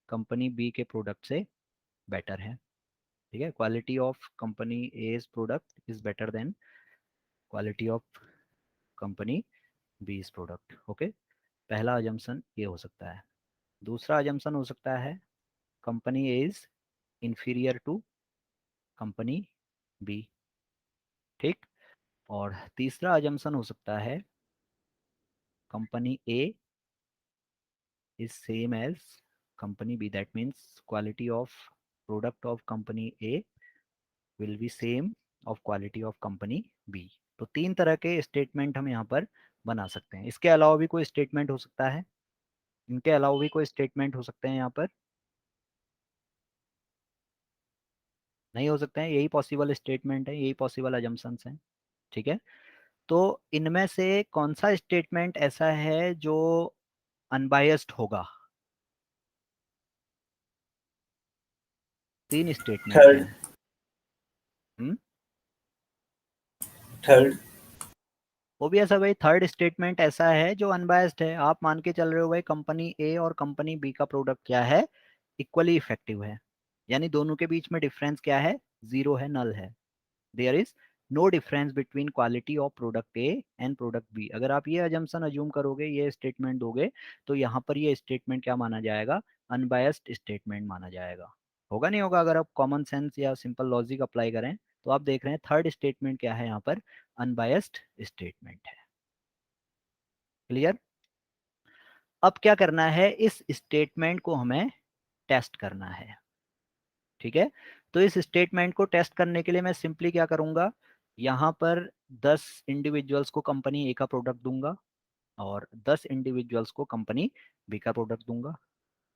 कंपनी बी के प्रोडक्ट से बेटर है। ठीक है, quality of company A's product is better than quality of company B's product. Okay, पहला अजम्पशन ये हो सकता है। दूसरा अजम्पशन हो सकता है company A is inferior to company B. ठीक, और तीसरा अजम्पशन हो सकता है company A is same as company B. That means quality of product of company A will be same of quality of company B. तो तीन तरह के स्टेटमेंट हम यहाँ पर बना सकते हैं। इसके अलावा भी कोई स्टेटमेंट हो सकता है? इनके अलावा भी कोई स्टेटमेंट हो सकते हैं यहाँ पर? नहीं हो सकते हैं, यही पॉसिबल स्टेटमेंट है, यही पॉसिबल अजम्पशंस हैं। ठीक है, तो इनमें से कौन सा स्टेटमेंट ऐसा है जो अनबायस्ड होगा? तीन स्टेटमेंट थर्ड। हैं। हम्म, थर्ड। वो भी ऐसा भाई, थर्ड स्टेटमेंट ऐसा है जो अनबायस्ड है। आप मान के चल रहे हो भाई कंपनी ए और कंपनी बी का प्रोडक्ट क्या है? इक्वली इफेक्टिव है, यानी दोनों के बीच में डिफरेंस क्या है? जीरो है, नल है। There is no difference between quality of product A and product B. अगर आप ये अजम्पशन अज्यूम करोगे, ये स्टेटमेंट दोगे, तो यहाँ पर ये स्टेटमेंट क्या माना जाएगा? अनबायस्ड स्टेटमेंट माना जाएगा। होगा नहीं होगा? अगर आप कॉमन सेंस या सिंपल लॉजिक अप्लाई करें तो आप देख रहे हैं थर्ड स्टेटमेंट क्या है यहाँ पर? अनबायस्ड स्टेटमेंट है। क्लियर? अब क्या करना है, इस स्टेटमेंट को हमें टेस्ट करना है। ठीक है, तो इस स्टेटमेंट को टेस्ट करने के लिए मैं सिंपली क्या करूंगा, यहाँ पर 10 इंडिविजुअल्स को कंपनी ए का प्रोडक्ट दूंगा और 10 इंडिविजुअल्स को कंपनी बी का प्रोडक्ट दूंगा।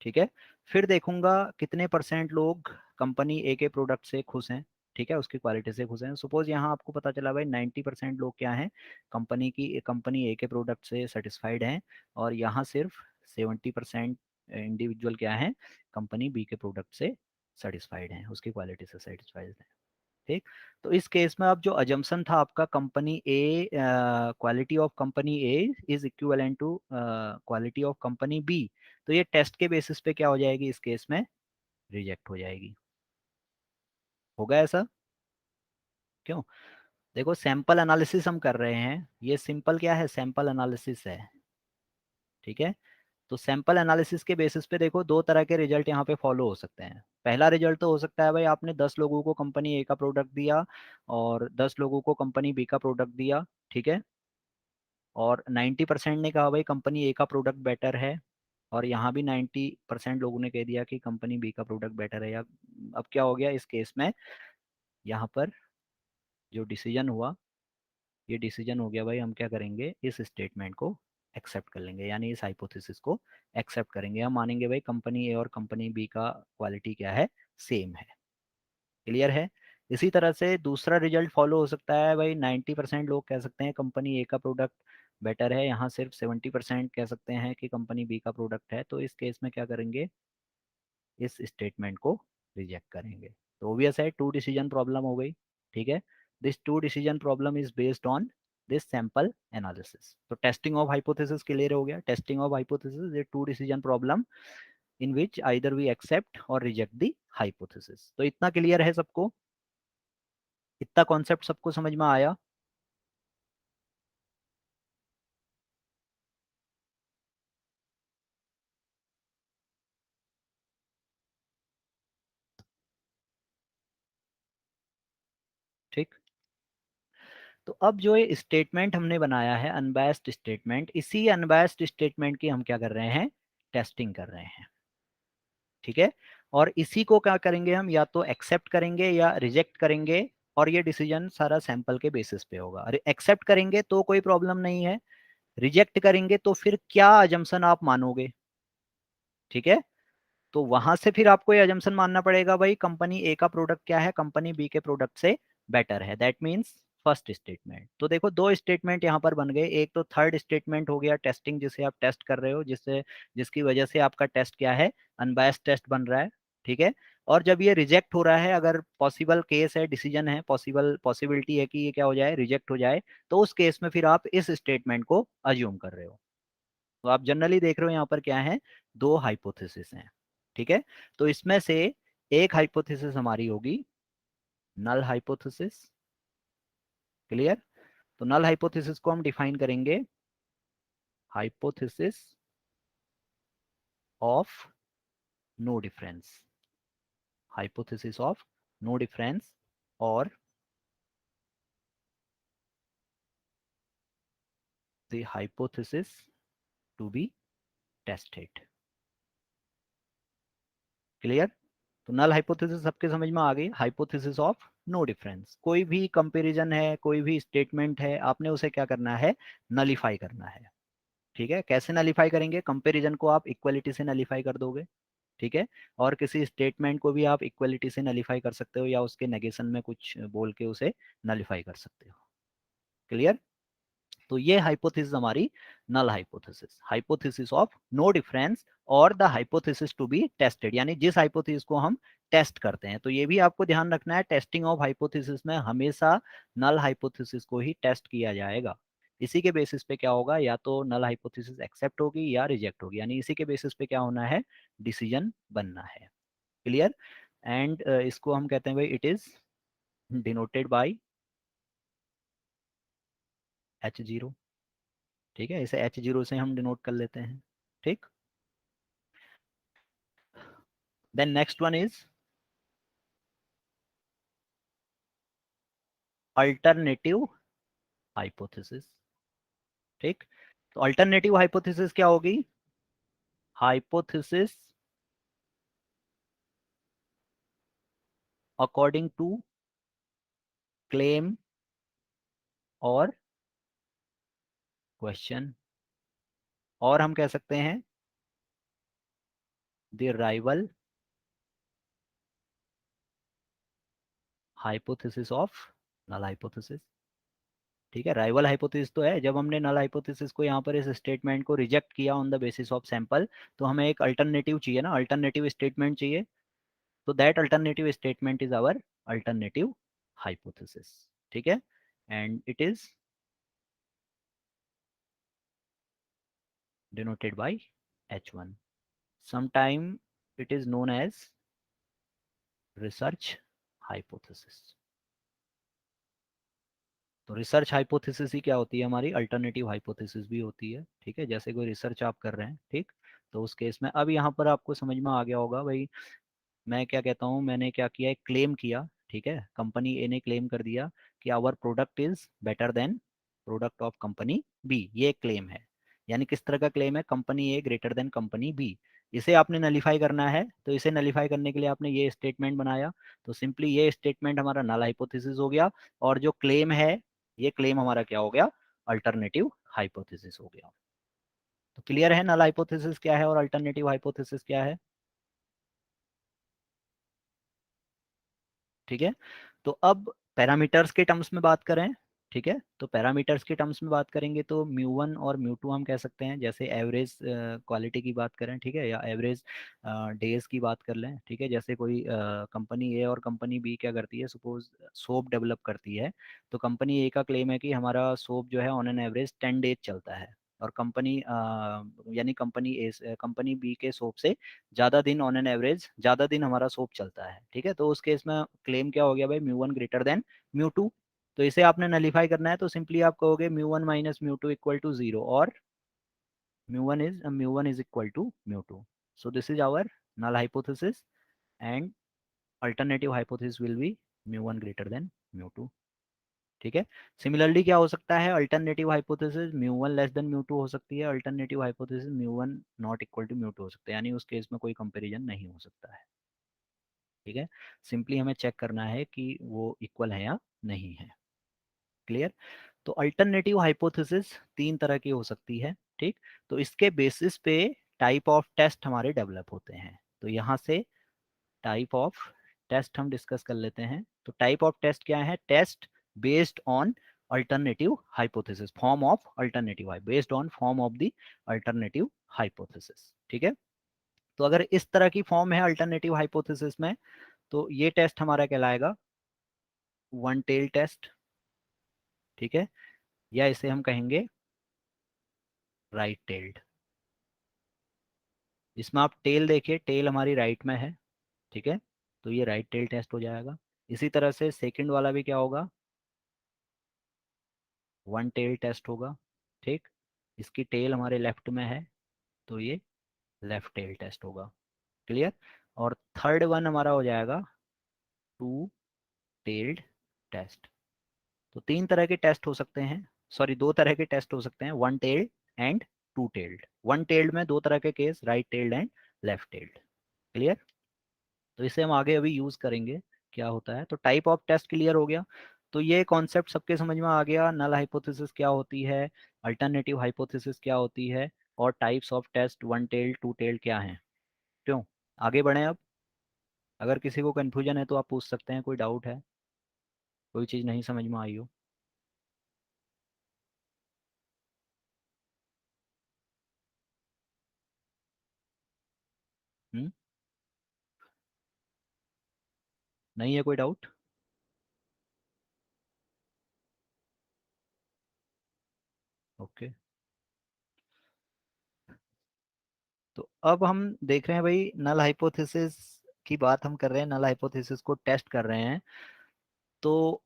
ठीक है, फिर देखूंगा कितने परसेंट लोग कंपनी ए के प्रोडक्ट से खुश हैं। ठीक है, उसकी क्वालिटी से खुश हैं। सपोज यहाँ आपको पता चला भाई 90% लोग क्या हैं, कंपनी ए के प्रोडक्ट से सेटिस्फाइड हैं, और यहाँ सिर्फ 70% इंडिविजुअल क्या हैं, कंपनी बी के प्रोडक्ट से सेटिस्फाइड हैं, उसकी क्वालिटी से सेटिस्फाइड हैं। ठीक, तो इस केस में अब जो अजम्पशन था आपका, company A, quality of company A is equivalent to quality of company B, तो ये टेस्ट के बेसिस पे क्या हो जाएगी? इस केस में रिजेक्ट हो जाएगी। होगा ऐसा? क्यों? देखो सैंपल एनालिसिस हम कर रहे हैं, ये सिंपल क्या है, सैंपल एनालिसिस है, ठीक है। तो सैंपल एनालिसिस के बेसिस पे देखो दो तरह के रिजल्ट यहाँ पे फॉलो हो सकते हैं। पहला रिजल्ट तो हो सकता है भाई आपने 10 लोगों को कंपनी ए का प्रोडक्ट दिया और 10 लोगों को कंपनी बी का प्रोडक्ट दिया, ठीक है, और 90% ने कहा भाई कंपनी ए का प्रोडक्ट बेटर है, और यहाँ भी 90% लोगों ने कह दिया कि कंपनी बी का प्रोडक्ट बेटर है। या अब क्या हो गया इस केस में, यहाँ पर जो डिसीजन हुआ, ये डिसीजन हो गया भाई, हम क्या करेंगे इस स्टेटमेंट को एक्सेप्ट कर लेंगे, यानी इस हाइपोथेसिस को एक्सेप्ट करेंगे। हम मानेंगे भाई कंपनी ए और कंपनी बी का क्वालिटी क्या है, सेम है। क्लियर है। इसी तरह से दूसरा रिजल्ट फॉलो हो सकता है भाई, 90% लोग कह सकते हैं कंपनी ए का प्रोडक्ट बेटर है, यहाँ सिर्फ 70% कह सकते हैं कि कंपनी बी का प्रोडक्ट है। तो इस केस में क्या करेंगे, इस स्टेटमेंट को रिजेक्ट करेंगे। तो ओबियस है टू डिसीजन प्रॉब्लम हो गई, ठीक है। This two decision problem is based on this sample analysis. तो टेस्टिंग ऑफ हाइपोथेसिस क्लियर हो गया। Testing of hypothesis is two decision problem in which either we accept और रिजेक्ट द हाइपोथेसिस। तो इतना क्लियर है सबको, इतना कॉन्सेप्ट सबको समझ में आया। ठीक। तो अब जो ये स्टेटमेंट हमने बनाया है अनबायस्ड स्टेटमेंट, इसी अनबायस्ड स्टेटमेंट की हम क्या कर रहे हैं, टेस्टिंग कर रहे हैं, ठीक है। और इसी को क्या करेंगे हम, या तो एक्सेप्ट करेंगे या रिजेक्ट करेंगे, और ये डिसीजन सारा सैंपल के बेसिस पे होगा। अरे एक्सेप्ट करेंगे तो कोई प्रॉब्लम नहीं है, रिजेक्ट करेंगे तो फिर क्या अजम्पशन आप मानोगे, ठीक है। तो वहां से फिर आपको ये अजम्पशन मानना पड़ेगा भाई कंपनी ए का प्रोडक्ट क्या है, कंपनी बी के प्रोडक्ट से बेटर है। That means first statement. तो देखो दो स्टेटमेंट यहाँ पर बन गए। एक तो थर्ड स्टेटमेंट हो गया टेस्टिंग, जिसे आप टेस्ट कर रहे हो, जिससे जिसकी वजह से आपका टेस्ट क्या है, अनबायस्ड टेस्ट बन रहा है, ठीक है। और जब ये रिजेक्ट हो रहा है, अगर पॉसिबल केस है, डिसीजन है, पॉसिबिलिटी है कि ये क्या हो जाए, रिजेक्ट हो जाए, तो उस केस में फिर आप इस स्टेटमेंट को अज्यूम कर रहे हो। तो आप जनरली देख रहे हो यहाँ पर क्या है, दो हाइपोथेसिस हैं, ठीक है। तो इसमें से एक हाइपोथेसिस हमारी होगी नल हाइपोथेसिस। क्लियर। तो नल हाइपोथेसिस को हम डिफाइन करेंगे hypothesis of no difference, hypothesis of no difference, और the hypothesis to be tested. Clear. तो नल हाइपोथेसिस सबके समझ में आ गई। हाइपोथेसिस ऑफ नो डिफरेंस, कोई भी कंपैरिजन है, कोई भी स्टेटमेंट है, आपने उसे क्या करना है, नलीफाई करना है, ठीक है। कैसे नलीफाई करेंगे, कंपैरिजन को आप इक्वलिटी से नलीफाई कर दोगे, ठीक है। और किसी स्टेटमेंट को भी आप इक्वलिटी से नलीफाई कर सकते हो, या उसके नेगेशन में कुछ बोल के उसे नलीफाई कर सकते हो। क्लियर। तो ये हाइपोथेसिस हमारी null hypothesis, hypothesis of no difference, और the hypothesis to be tested, यानी जिस हाइपोथेसिस को हम टेस्ट करते हैं। तो ये भी आपको ध्यान रखना है, टेस्टिंग ऑफ हाइपोथेसिस में हमेशा नल हाइपोथेसिस को ही टेस्ट किया जाएगा। इसी के बेसिस पे क्या होगा, या तो नल हाइपोथेसिस एक्सेप्ट होगी या रिजेक्ट होगी, यानी इसी के बेसिस पे क्या होना है, डिसीजन बनना है। क्लियर। एंड इसको हम कहते हैं भाई it is denoted by H0, ठीक है। इसे H0 से हम डिनोट कर लेते हैं, ठीक। Then next one is alternative hypothesis, ठीक। तो अल्टरनेटिव हाइपोथेसिस क्या होगी, हाइपोथेसिस अकॉर्डिंग टू क्लेम और क्वेश्चन, और हम कह सकते हैं the rival hypothesis of null hypothesis, ठीक है। राइवल हाइपोथेसिस तो है, जब हमने नल हाइपोथेसिस को यहाँ पर इस स्टेटमेंट को रिजेक्ट किया on the basis of sample, तो हमें एक अल्टरनेटिव चाहिए ना, अल्टरनेटिव स्टेटमेंट चाहिए। तो that alternative statement is our alternative hypothesis, ठीक है। And it is denoted by H1. Sometime it is known as research hypothesis. तो रिसर्च हाइपोथेसिस ही क्या होती है हमारी, अल्टरनेटिव हाइपोथेसिस भी होती है, ठीक है। जैसे कोई रिसर्च आप कर रहे हैं, ठीक, तो उस केस में अब यहाँ पर आपको समझ में आ गया होगा भाई, मैं क्या कहता हूँ, मैंने क्या किया, एक क्लेम किया, ठीक है। कंपनी ए ने क्लेम कर दिया कि our product is better than product of company B, ये एक क्लेम है। यानी किस तरह का क्लेम है, कंपनी ए ग्रेटर देन कंपनी बी। इसे आपने नलीफाई करना है, तो इसे नलीफाई करने के लिए आपने ये स्टेटमेंट बनाया, तो सिंपली ये स्टेटमेंट हमारा नल हाइपोथेसिस हो गया, और जो क्लेम है, ये क्लेम हमारा क्या हो गया, अल्टरनेटिव हाइपोथेसिस हो गया। तो क्लियर है नल हाइपोथेसिस क्या है और अल्टरनेटिव हाइपोथेसिस क्या है, ठीक है। तो अब पैरामीटर्स के टर्म्स में बात करें, ठीक है, तो पैरामीटर्स के टर्म्स में बात करेंगे तो म्यू वन और म्यू टू हम कह सकते हैं, जैसे एवरेज क्वालिटी की बात करें, ठीक है, या एवरेज डेज की बात कर लें, ठीक है। जैसे कोई कंपनी ए और कंपनी बी क्या करती है, सपोज सोप डेवलप करती है, तो कंपनी ए का क्लेम है कि हमारा सोप जो है ऑन एन एवरेज 10 डेज चलता है, और कंपनी यानी कंपनी बी के सोप से ज़्यादा दिन, ऑन एन एवरेज ज़्यादा दिन हमारा सोप चलता है, ठीक है। तो उस केस में क्लेम क्या हो गया भाई, mu one greater than mu to. तो इसे आपने नलीफाई करना है, तो सिंपली आप कहोगे mu one minus mu two equal to zero, और mu one is equal to mu two. So this is our null hypothesis, and alternative hypothesis will be mu one greater than mu two, ठीक है। Similarly क्या हो सकता है, alternative hypothesis mu one less than mu two हो सकती है, alternative hypothesis mu one not equal to mu two हो सकता है, यानी उस केस में कोई कंपेरिजन नहीं हो सकता है, ठीक है। सिंपली हमें चेक करना है कि वो इक्वल है या नहीं है, क्लियर। तो अल्टरनेटिव हाइपोथेसिस तीन तरह की हो सकती है, ठीक। तो इसके बेसिस पे टाइप ऑफ टेस्ट हमारे डेवलप होते हैं, तो यहाँ से टाइप ऑफ टेस्ट हम डिस्कस कर लेते हैं। तो टाइप ऑफ टेस्ट क्या है, test based on alternative hypothesis, form of alternative, based on form of the alternative hypothesis, ठीक है। तो अगर इस तरह की फॉर्म है अल्टरनेटिव हाइपोथेसिस में, तो ये टेस्ट हमारा कहलाएगा वन टेल टेस्ट, ठीक है, या इसे हम कहेंगे राइट टेल्ड। इसमें आप टेल देखिए, टेल हमारी राइट में है, ठीक है, तो ये राइट टेल टेस्ट हो जाएगा। इसी तरह से सेकंड वाला भी क्या होगा, वन टेल टेस्ट होगा, ठीक, इसकी टेल हमारे लेफ्ट में है, तो ये लेफ्ट टेल टेस्ट होगा, क्लियर। और थर्ड वन हमारा हो जाएगा टू टेल्ड टेस्ट। तो तीन तरह के टेस्ट हो सकते हैं, सॉरी दो तरह के टेस्ट हो सकते हैं, one tailed and to tailed. One tailed में दो तरह के case, right tailed and left tailed, clear. तो इसे हम आगे अभी यूज करेंगे क्या होता है। तो टाइप ऑफ टेस्ट क्लियर हो गया, तो ये कॉन्सेप्ट सबके समझ में आ गया, नल हाइपोथेसिस क्या होती है, अल्टरनेटिव हाइपोथेसिस क्या होती है, और types of test one tailed two tailed क्या हैं, क्यों। आगे बढ़ें अब, अगर किसी को कन्फ्यूजन है तो आप पूछ सकते हैं, कोई डाउट है, कोई चीज़ नहीं समझ में आई हो। हम्म, नहीं है कोई डाउट, ओके। तो अब हम देख रहे हैं भाई, नल हाइपोथेसिस की बात हम कर रहे हैं, नल हाइपोथेसिस को टेस्ट कर रहे हैं, तो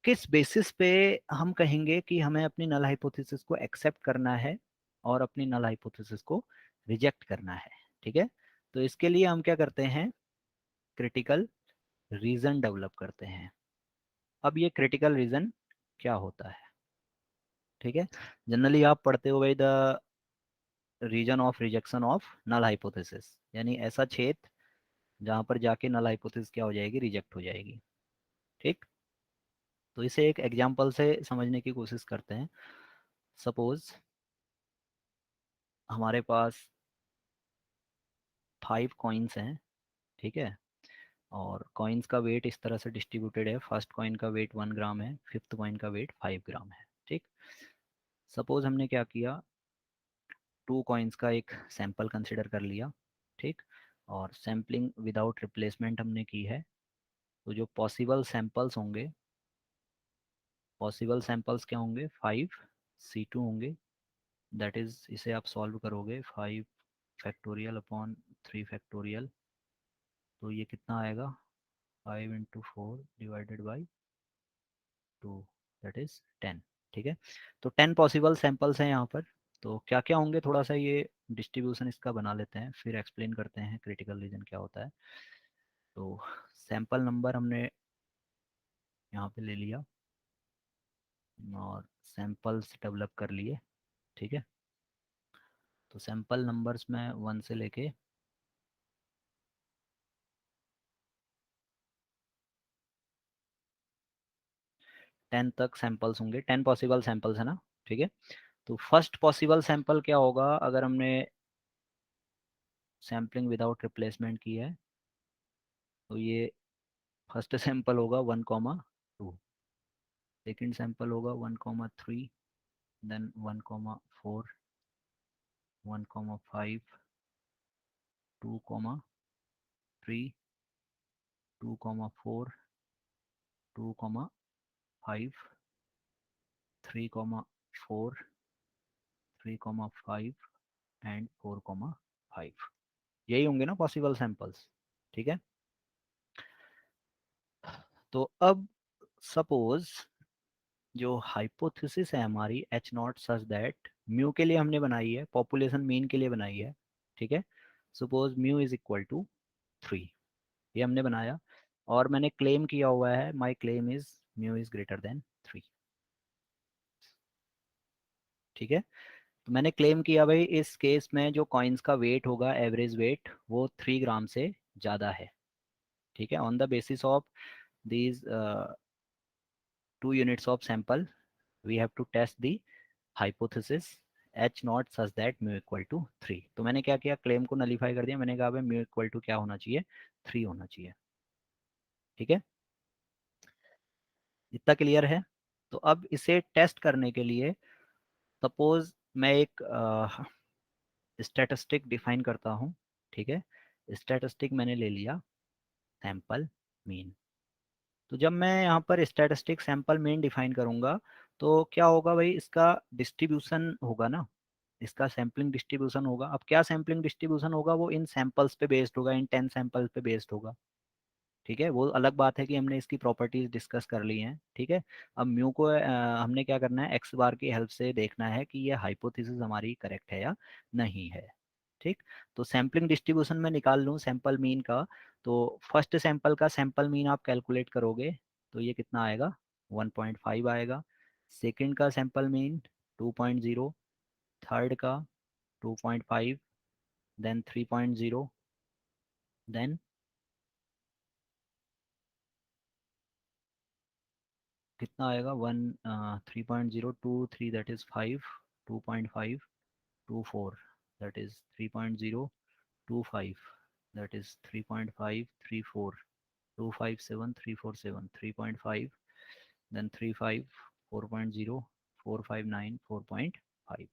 किस बेसिस पे हम कहेंगे कि हमें अपनी नल हाइपोथेसिस को एक्सेप्ट करना है और अपनी नल हाइपोथेसिस को रिजेक्ट करना है, ठीक है। तो इसके लिए हम क्या करते हैं, क्रिटिकल रीजन डेवलप करते हैं। अब ये क्रिटिकल रीजन क्या होता है, ठीक है। जनरली आप पढ़ते हो भाई, the region of rejection of null hypothesis, यानी ऐसा क्षेत्र जहां पर जाके नल हाइपोथेसिस क्या हो जाएगी, रिजेक्ट हो जाएगी, ठीक। तो इसे एक एग्जांपल से समझने की कोशिश करते हैं। सपोज हमारे पास 5 कॉइन्स हैं, ठीक है, और कॉइन्स का वेट इस तरह से डिस्ट्रीब्यूटेड है, फर्स्ट कॉइन का वेट 1 ग्राम है, फिफ्थ कॉइन का वेट 5 ग्राम है, ठीक। सपोज हमने क्या किया, 2 कॉइन्स का एक सैंपल कंसिडर कर लिया, ठीक, और सैम्पलिंग विदाउट रिप्लेसमेंट हमने की है। तो जो पॉसिबल सैंपल्स क्या होंगे, 5 C2 होंगे, दैट इज इसे आप सॉल्व करोगे 5 फैक्टोरियल अपॉन 3 फैक्टोरियल, तो ये कितना आएगा, 5 × 4 डिवाइडेड बाई 2, दैट इज 10। ठीक है, तो 10 पॉसिबल सैंपल्स हैं यहाँ पर। तो क्या क्या होंगे, थोड़ा सा ये डिस्ट्रीब्यूशन इसका बना लेते हैं, फिर एक्सप्लेन करते हैं क्रिटिकल रीजन क्या होता है। तो सैंपल नंबर हमने यहाँ पे ले लिया और सैंपल्स डेवलप कर लिए। ठीक है, तो सैंपल नंबर्स में 1 से लेके 10 तक सैंपल्स होंगे, 10 पॉसिबल सैंपल्स है ना। ठीक है, तो फर्स्ट पॉसिबल सैंपल क्या होगा, अगर हमने सैम्पलिंग विदाउट रिप्लेसमेंट की है तो ये फर्स्ट सैंपल होगा 1,2, सेकेंड सैंपल होगा 1,3, देन 1,4, 1,5, 2,3, 2,4, 2,5, 3,4, 3,5 एंड 4,5। यही होंगे ना पॉसिबल सैंपल्स। ठीक है, तो अब सपोज जो हाइपोथेसिस है हमारी H not such that, mu के लिए हमने बनाई है, पॉपुलेशन मीन के लिए बनाई है। ठीक है, suppose mu is equal to 3, ये हमने बनाया और मैंने क्लेम किया हुआ है, my claim is mu is greater than 3। ठीक है, तो मैंने क्लेम किया भाई इस केस में जो कॉइन्स का वेट होगा, एवरेज वेट, वो 3 ग्राम से ज़्यादा है। ठीक है, on the basis of these 2 units of sample we have to test the hypothesis h not such that mu equal to 3। तो मैंने क्या किया, क्लेम को नलीफाई कर दिया, मैंने कहा भाई mu इक्वल टू क्या होना चाहिए, 3 होना चाहिए। ठीक है, इतना क्लियर है। तो अब इसे टेस्ट करने के लिए सपोज मैं एक स्टैटिस्टिक डिफाइन करता हूँ। ठीक है, स्टैटिस्टिक मैंने ले लिया सैंपल मीन। तो जब मैं यहाँ पर स्टैटिस्टिक सैंपल मीन डिफाइन करूँगा तो क्या होगा भाई, इसका डिस्ट्रीब्यूशन होगा ना, इसका सैम्पलिंग डिस्ट्रीब्यूशन होगा। अब क्या सैम्पलिंग डिस्ट्रीब्यूशन होगा, वो इन सैंपल्स पे बेस्ड होगा, इन 10 सैंपल्स पे बेस्ड होगा। ठीक है, वो अलग बात है कि हमने इसकी प्रॉपर्टीज डिस्कस कर ली हैं। ठीक है, अब म्यू को हमने क्या करना है, एक्स बार की हेल्प से देखना है कि ये हाइपोथेसिस हमारी करेक्ट है या नहीं है। ठीक, तो सैम्पलिंग डिस्ट्रीब्यूशन में निकाल लूँ सैंपल मीन का, तो फर्स्ट सैंपल का सैंपल मीन आप कैलकुलेट करोगे तो ये कितना आएगा, 1.5 आएगा। सेकेंड का सैंपल मीन 2.0, थर्ड का 2.5, देन 3.0, देन कितना आएगा, 3.0 2 3 that is 5, 2.5 2 4 that is 3.0 2 5 that is 3.5 3 4 2 5 7 3 4 7 3.5, then 3 5 4.0 4 5 9 4.5।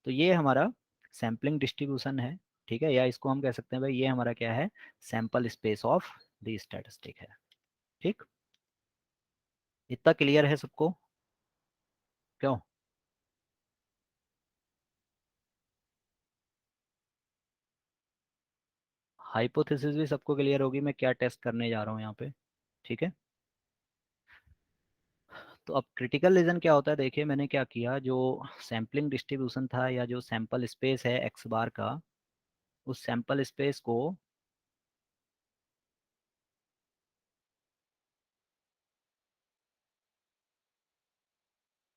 तो ये हमारा सैम्पलिंग डिस्ट्रीब्यूशन है। ठीक है, या इसको हम कह सकते हैं भाई ये हमारा क्या है, sample space of the statistic है। ठीक, इतना क्लियर है सबको, क्यों? हाइपोथेसिस भी सबको क्लियर होगी मैं क्या टेस्ट करने जा रहा हूँ यहाँ पे। ठीक है, तो अब क्रिटिकल रीजन क्या होता है, देखिए मैंने क्या किया, जो सैम्पलिंग डिस्ट्रीब्यूशन था या जो सैंपल स्पेस है एक्स बार का, उस सैंपल स्पेस को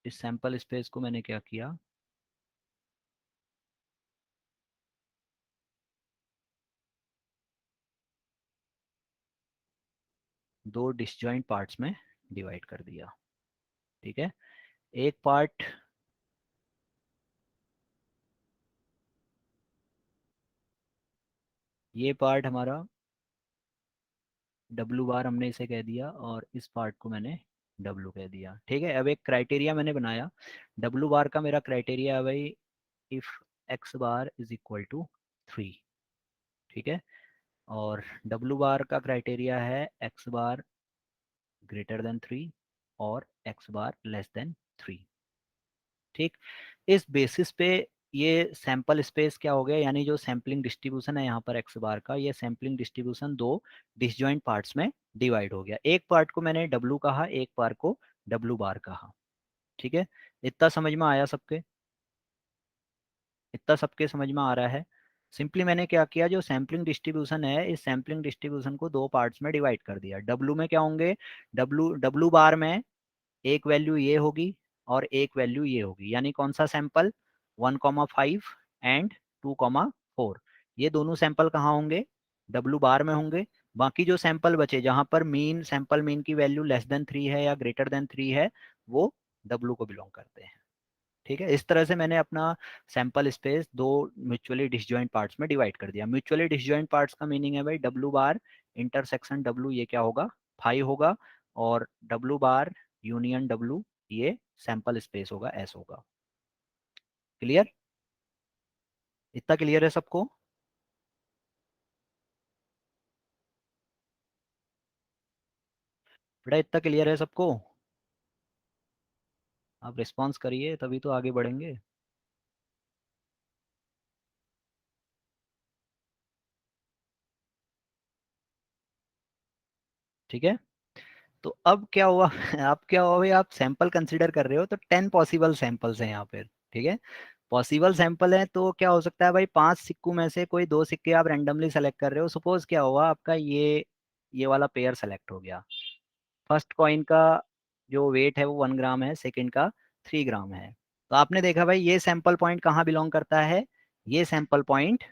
इस सैंपल स्पेस को मैंने क्या किया, दो डिसजॉइंट पार्ट्स में डिवाइड कर दिया। ठीक है, एक पार्ट ये पार्ट हमारा डब्लू बार हमने इसे कह दिया और इस पार्ट को मैंने डब्लू कह दिया। ठीक है, अब एक क्राइटेरिया मैंने बनाया, डब्लू बार का मेरा क्राइटेरिया है भाई, if x bar is equal to 3। ठीक है, और डब्लू बार का क्राइटेरिया है एक्स बार ग्रेटर देन 3 और एक्स बार लेस देन 3। ठीक, इस बेसिस पे ये सैंपल स्पेस क्या हो गया, यानी जो सैम्पलिंग डिस्ट्रीब्यूशन है यहाँ पर एक्स बार का, ये सैम्पलिंग डिस्ट्रीब्यूशन दो डिसजॉइंट पार्ट्स में डिवाइड हो गया। एक पार्ट को मैंने डब्लू कहा, एक पार्ट को डब्लू बार कहा। ठीक है, इतना समझ में आया सबके? इतना सबके समझ में आ रहा है? सिंपली मैंने क्या किया, जो सैम्पलिंग डिस्ट्रीब्यूशन है, इस सैम्पलिंग डिस्ट्रीब्यूशन को दो पार्ट्स में डिवाइड कर दिया। डब्लू में क्या होंगे, डब्लू डब्लू बार में एक वैल्यू ये होगी और एक वैल्यू ये होगी, यानी कौन सा सैंपल, 1,5 एंड 2,4, ये दोनों सैंपल कहाँ होंगे, डब्लू बार में होंगे। बाकी जो सैंपल बचे जहां पर मीन, सैंपल मीन की वैल्यू लेस देन 3 है या ग्रेटर देन 3 है, वो डब्लू को बिलोंग करते हैं। ठीक है, इस तरह से मैंने अपना सैंपल स्पेस दो म्यूचुअली डिसजॉइंट पार्ट्स में डिवाइड कर दिया। म्यूचुअली डिसजॉइंट पार्ट्स का मीनिंग है भाई, डब्लू बार इंटरसेक्शन डब्लू ये क्या होगा, 5 होगा, और डब्लू बार यूनियन डब्लू ये सैंपल स्पेस होगा, एस होगा। क्लियर? इतना क्लियर है सबको? बेटा इतना क्लियर है सबको? आप रिस्पॉन्स करिए तभी तो आगे बढ़ेंगे। ठीक है, तो अब क्या हुआ अब क्या हुआ भाई, आप सैंपल कंसीडर कर रहे हो तो 10 पॉसिबल सैंपल्स हैं यहाँ पे। ठीक है, पॉसिबल सैंपल है तो क्या हो सकता है भाई, 5 सिक्कों में से कोई 2 सिक्के आप रैंडमली सेलेक्ट कर रहे हो। सपोज क्या हुआ आपका, ये वाला पेयर सेलेक्ट हो गया। फर्स्ट कॉइन का जो वेट है वो 1 ग्राम है, सेकंड का 3 ग्राम है। तो आपने देखा भाई ये सैंपल पॉइंट कहाँ बिलोंग करता है, ये सैंपल पॉइंट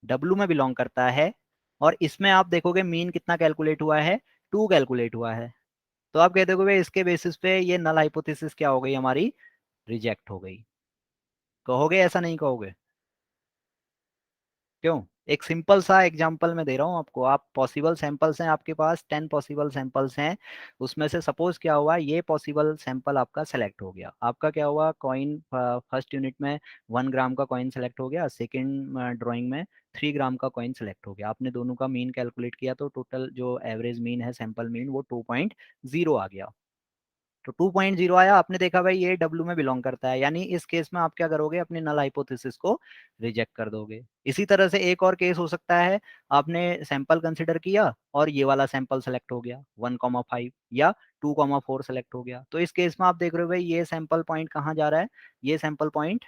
डब्लू में बिलोंग करता है। और इसमें आप देखोगे मीन कितना कैलकुलेट हुआ है, 2 कैलकुलेट हुआ है। तो आप कहते हो भाई इसके बेसिस पे ये नल हाइपोथेसिस क्या हो गई हमारी, रिजेक्ट हो गई। कहोगे ऐसा नहीं कहोगे? क्यों? एक सिंपल सा एग्जांपल मैं दे रहा हूँ आपको। आप पॉसिबल सैंपल्स हैं आपके पास, 10 पॉसिबल सैंपल्स हैं, उसमें से सपोज क्या हुआ, ये पॉसिबल सैंपल आपका सेलेक्ट हो गया। आपका क्या हुआ, कॉइन फर्स्ट यूनिट में 1 ग्राम का कॉइन सेलेक्ट हो गया, सेकेंड ड्राइंग में 3 ग्राम का कॉइन सेलेक्ट हो गया। आपने दोनों का मीन कैलकुलेट किया तो टोटल जो एवरेज मीन है सैंपल मीन वो 2.0 आ गया। तो 2.0 आया, आपने देखा भाई ये डब्ल्यू में बिलोंग करता है, यानी इस केस में आप क्या करोगे, अपनी नल हाइपोथेसिस को रिजेक्ट कर दोगे। इसी तरह से एक और केस हो सकता है, आपने सैंपल कंसिडर किया और ये वाला सैंपल सेलेक्ट हो गया 1,5 या 2,4 सेलेक्ट हो गया। तो इस केस में आप देख रहे हो भाई ये सैंपल पॉइंट कहाँ जा रहा है, ये सैंपल पॉइंट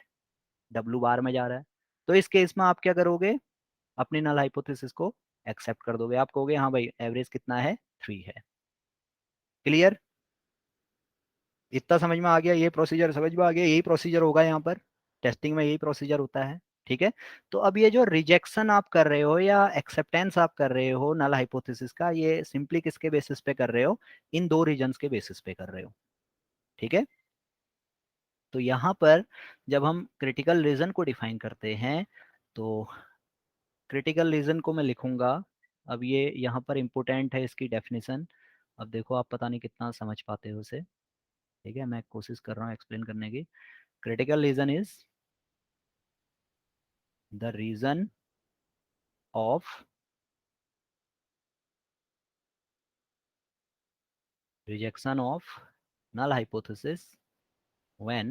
डब्ल्यू बार में जा रहा है। तो इस केस में आप क्या करोगे, अपनी नल हाइपोथेसिस को एक्सेप्ट कर दोगे। आप कहोगे हाँ भाई एवरेज कितना है, 3 है। क्लियर? इतना समझ में आ गया, ये प्रोसीजर समझ में आ गया, यही प्रोसीजर होगा यहाँ पर टेस्टिंग में, यही प्रोसीजर होता है। ठीक है, तो अब ये जो रिजेक्शन आप कर रहे हो या एक्सेप्टेंस आप कर रहे हो नल हाइपोथेसिस का, ये सिंपली किसके बेसिस पे कर रहे हो, इन दो रीजन्स के बेसिस पे कर रहे हो। ठीक है, तो यहाँ पर जब हम क्रिटिकल रीजन को डिफाइन करते हैं तो क्रिटिकल रीजन को मैं लिखूंगा। अब ये यहाँ पर इम्पोर्टेंट है इसकी डेफिनेशन। अब देखो आप पता नहीं कितना समझ पाते हो उसे। ठीक है, मैं कोशिश कर रहा हूँ एक्सप्लेन करने की। Critical reason is the reason of rejection of null hypothesis when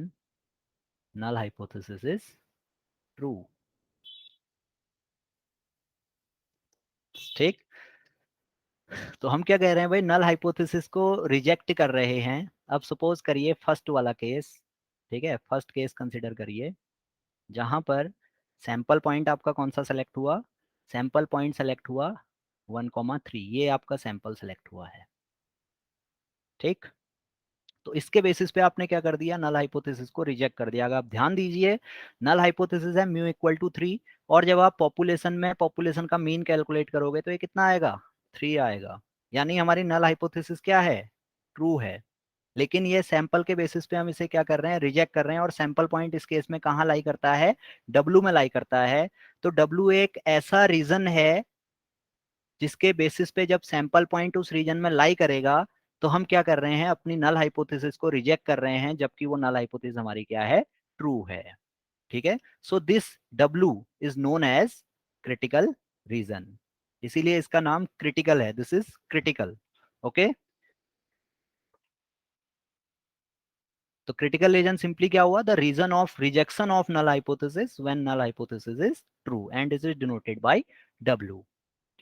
null hypothesis is true। ठीक, तो हम क्या कह रहे हैं भाई, नल हाइपोथेसिस को रिजेक्ट कर रहे हैं। अब सपोज करिए फर्स्ट वाला केस, ठीक है, फर्स्ट केस कंसिडर करिए जहां पर सैंपल पॉइंट आपका कौन सा सेलेक्ट हुआ, सैंपल पॉइंट सेलेक्ट हुआ 1,3, ये आपका सैंपल सेलेक्ट हुआ है। ठीक, तो इसके बेसिस पे आपने क्या कर दिया, नल हाइपोथेसिस को रिजेक्ट कर दिया। अगर आप ध्यान दीजिए, नल हाइपोथेसिस है म्यू इक्वल टू 3, और जब आप पॉपुलेशन में पॉपुलेशन का मीन कैलकुलेट करोगे तो ये कितना आएगा, 3 आएगा। यानी हमारी नल हाइपोथेसिस क्या है, ट्रू है। लेकिन ये सैंपल के बेसिस पे हम इसे क्या कर रहे हैं, रिजेक्ट कर रहे हैं। और सैंपल पॉइंट इस केस में कहाँ लाई करता है, डब्लू में लाई करता है। तो डब्लू एक ऐसा रीजन है जिसके बेसिस पे जब सैंपल पॉइंट उस रीजन में लाई करेगा तो हम क्या कर रहे हैं, अपनी नल हाइपोथेसिस को रिजेक्ट कर रहे हैं, जबकि वो नल हाइपोथेसिस हमारी क्या है, ट्रू है। ठीक है, so this W is known as critical region, इसीलिए इसका नाम क्रिटिकल है, दिस इज क्रिटिकल। ओके, तो क्रिटिकल रीजन सिंपली क्या हुआ, the region of rejection of null hypothesis when null hypothesis is true and is denoted by W.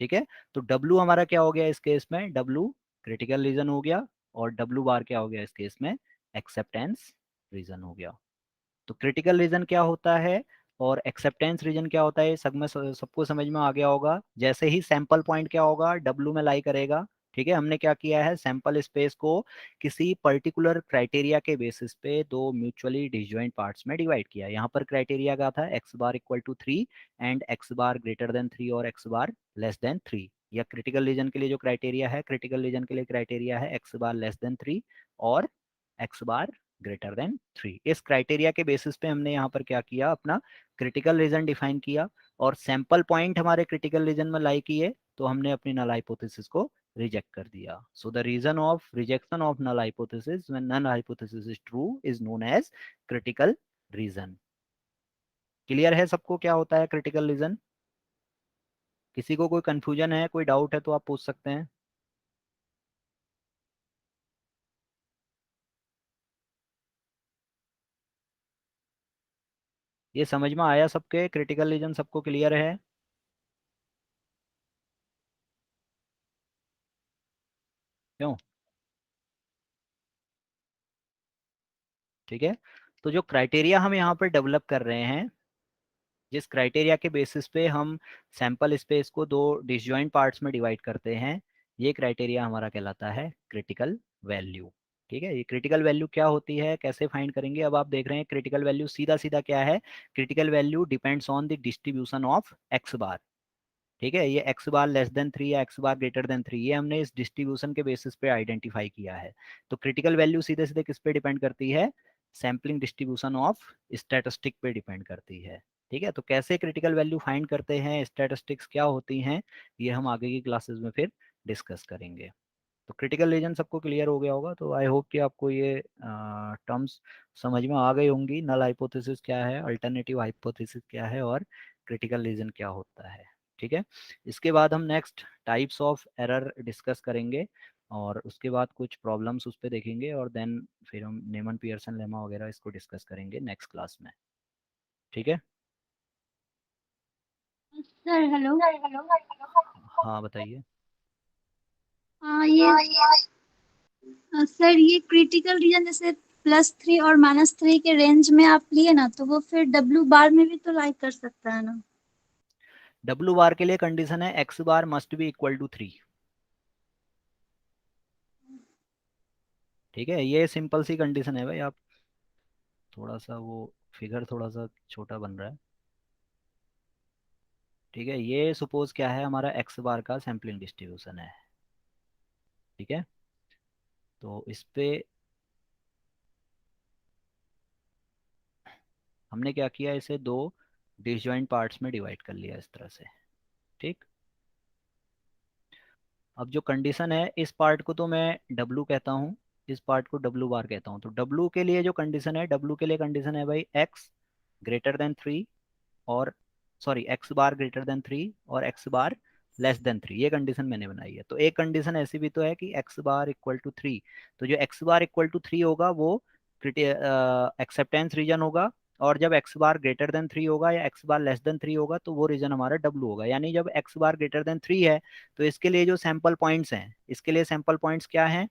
ठीक है, तो W हमारा क्या हो गया इस केस में, W क्रिटिकल रीजन हो गया, और W बार क्या हो गया इस केस में, एक्सेप्टेंस रीजन हो गया। तो क्रिटिकल रीजन क्या होता है और एक्सेप्टेंस रीजन क्या होता है, सब में सबको समझ में आ गया होगा। जैसे ही सैंपल पॉइंट क्या होगा, डब्ल्यू में लाई करेगा। ठीक है, हमने क्या किया है, सैंपल स्पेस को किसी पर्टिकुलर क्राइटेरिया के बेसिस पे दो म्यूचुअली डिसजॉइंट पार्ट्स में डिवाइड किया। यहाँ पर क्राइटेरिया क्या था, x bar equal to 3 and x bar greater than 3 और एक्स बार लेस देन 3। या क्रिटिकल रीजन के लिए जो क्राइटेरिया है, क्रिटिकल रीजन के लिए क्राइटेरिया है एक्स बार लेस देन 3 और एक्स बार ग्रेटर देन 3। इस क्राइटेरिया के बेसिस पे हमने यहाँ पर क्या किया, अपना क्रिटिकल रीजन डिफाइन किया और सैंपल पॉइंट हमारे क्रिटिकल रीजन में लाई किए, तो हमने अपनी नल हाइपोथेसिस को रिजेक्ट कर दिया। So the region of rejection of null hypothesis when null hypothesis is true is known as critical region. Clear है सबको क्या होता है क्रिटिकल रीजन? किसी को कोई कंफ्यूजन है, कोई डाउट है तो आप पूछ सकते हैं। ये समझ में आया सबके, क्रिटिकल रीजन सबको क्लियर है? क्यों? ठीक है, तो जो क्राइटेरिया हम यहाँ पर डेवलप कर रहे हैं, जिस क्राइटेरिया के बेसिस पे हम सैंपल स्पेस को दो डिसजॉइंट पार्ट्स में डिवाइड करते हैं, ये क्राइटेरिया हमारा कहलाता है क्रिटिकल वैल्यू। ठीक है, ये क्रिटिकल वैल्यू क्या होती है, कैसे फाइंड करेंगे, अब आप देख रहे हैं क्रिटिकल वैल्यू सीधा सीधा क्या है, critical value depends on the distribution of x bar. ठीक है, ये एक्स बार लेस देन 3 या एक्स बार ग्रेटर देन 3, ये हमने इस डिस्ट्रीब्यूशन के बेसिस पे आइडेंटिफाई किया है। तो क्रिटिकल वैल्यू सीधे सीधे किस पे डिपेंड करती है, सैम्पलिंग डिस्ट्रीब्यूशन ऑफ स्टैटिस्टिक पे डिपेंड करती है। ठीक है, तो कैसे क्रिटिकल वैल्यू फाइंड करते हैं, स्टैटिस्टिक्स क्या होती हैं, ये हम आगे की क्लासेस में फिर डिस्कस करेंगे। तो क्रिटिकल रीजन सबको क्लियर हो गया होगा, तो आई होप कि आपको ये टर्म्स समझ में आ गई होंगी, नल हाइपोथेसिस क्या है, अल्टरनेटिव हाइपोथेसिस क्या है और क्रिटिकल रीजन क्या होता है। ठीक है, इसके बाद हम next types of error discuss करेंगे और उसके बाद कुछ प्रॉब्लम्स उस पर देखेंगे और देन फिर हम नेमन पियर्सन लेमा वगैरह इसको डिस्कस करेंगे नेक्स्ट क्लास में। ठीक है, सर हेलो। हाँ बताइए। ये सर ये क्रिटिकल रीजन जैसे +3 और -3 के रेंज में आप लिए ना, तो वो फिर डब्ल्यू बार में भी तो लाइक कर सकता है ना? डब्ल्यू बार के लिए कंडीशन है x bar must be equal to 3। ठीक है, ये सिंपल सी कंडीशन है भाई। आप थोड़ा सा वो फिगर थोड़ा सा छोटा बन रहा है। ठीक है, ये सपोज क्या है, हमारा एक्स बार का सैम्पलिंग डिस्ट्रीब्यूशन है। ठीक है, तो इस पे हमने क्या किया, इसे दो डिसजॉइंट पार्ट्स में डिवाइड कर लिया इस तरह से। ठीक, अब जो कंडीशन है, इस पार्ट को तो मैं डब्लू कहता हूँ, इस पार्ट को डब्लू बार कहता हूँ। तो डब्लू के लिए जो कंडीशन है, डब्लू के लिए कंडीशन है भाई एक्स ग्रेटर देन 3 और sorry x bar greater than 3 और एक्स बार लेस देन 3, ये कंडीशन मैंने बनाई है। तो एक कंडीशन ऐसी भी तो है कि एक्स बार इक्वल टू 3, तो जो एक्स बार इक्वल टू 3 होगा वो एक्सेप्टेंस रीजन होगा, और जब एक्स बार ग्रेटर देन 3 होगा या एक्स बार लेस देन 3 होगा तो वो रीजन हमारा डब्लू होगा। यानी जब एक्स बार ग्रेटर देन 3 है तो इसके लिए जो सैंपल पॉइंट्स हैं, इसके लिए सैंपल पॉइंट्स क्या हैं,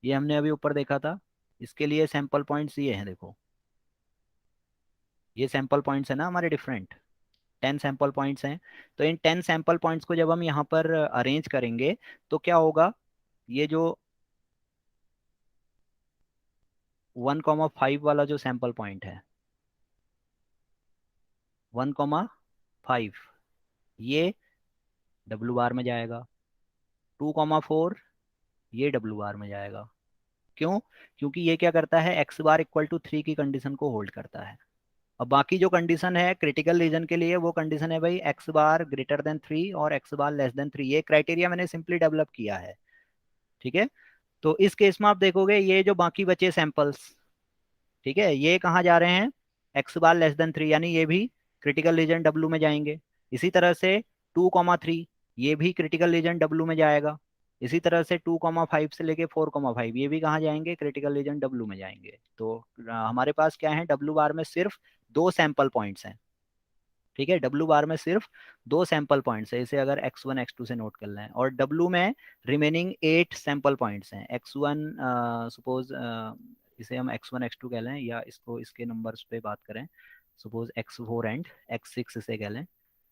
ये हमने अभी ऊपर देखा था। इसके लिए सैंपल पॉइंट्स ये हैं, देखो ये सैंपल पॉइंट्स है ना हमारे डिफरेंट 10 सैंपल पॉइंट्स हैं। तो इन 10 सैंपल पॉइंट्स को जब हम यहाँ पर अरेंज करेंगे तो क्या होगा, ये जो 1,5 वाला जो सैंपल पॉइंट है, 1,5 ये डब्ल्यू बार में जाएगा, 2,4 ये डब्ल्यू बार में जाएगा। क्यों? क्योंकि ये क्या करता है, एक्स बार इक्वल टू 3 की कंडीशन को होल्ड करता है। अब बाकी जो कंडीशन है क्रिटिकल रीजन के लिए, वो कंडीशन है भाई एक्स बार ग्रेटर देन 3 और एक्स बार लेस देन 3। ये क्राइटेरिया मैंने सिंपली डेवलप किया है। ठीक है, तो इस केस में आप देखोगे ये जो बाकी बचे सैंपल्स, ठीक है, ये कहाँ जा रहे हैं, एक्स बार लेस देन 3, यानी ये भी क्रिटिकल रीजन डब्ल्यू में जाएंगे। इसी तरह से 2,3 ये भी क्रिटिकल रीजन डब्ल्यू में जाएगा। इसी तरह से 2,5 से लेके 4,5 ये भी कहाँ जाएंगे, क्रिटिकल रीजन डब्ल्यू में जाएंगे। तो हमारे पास क्या है, डब्ल्यू बार में सिर्फ दो सैंपल पॉइंट्स हैं। ठीक है, डब्ल्यू बार में सिर्फ दो सैंपल पॉइंट्स है, इसे अगर x1 x2 से नोट कर लें, और डब्ल्यू में रिमेनिंग 8 सैंपल पॉइंट्स हैं। x1 सपोज इसे हम x1 x2 कह लें, या इसको इसके नंबर्स पे बात करें, सपोज x4 एंड x6 इसे कह लें।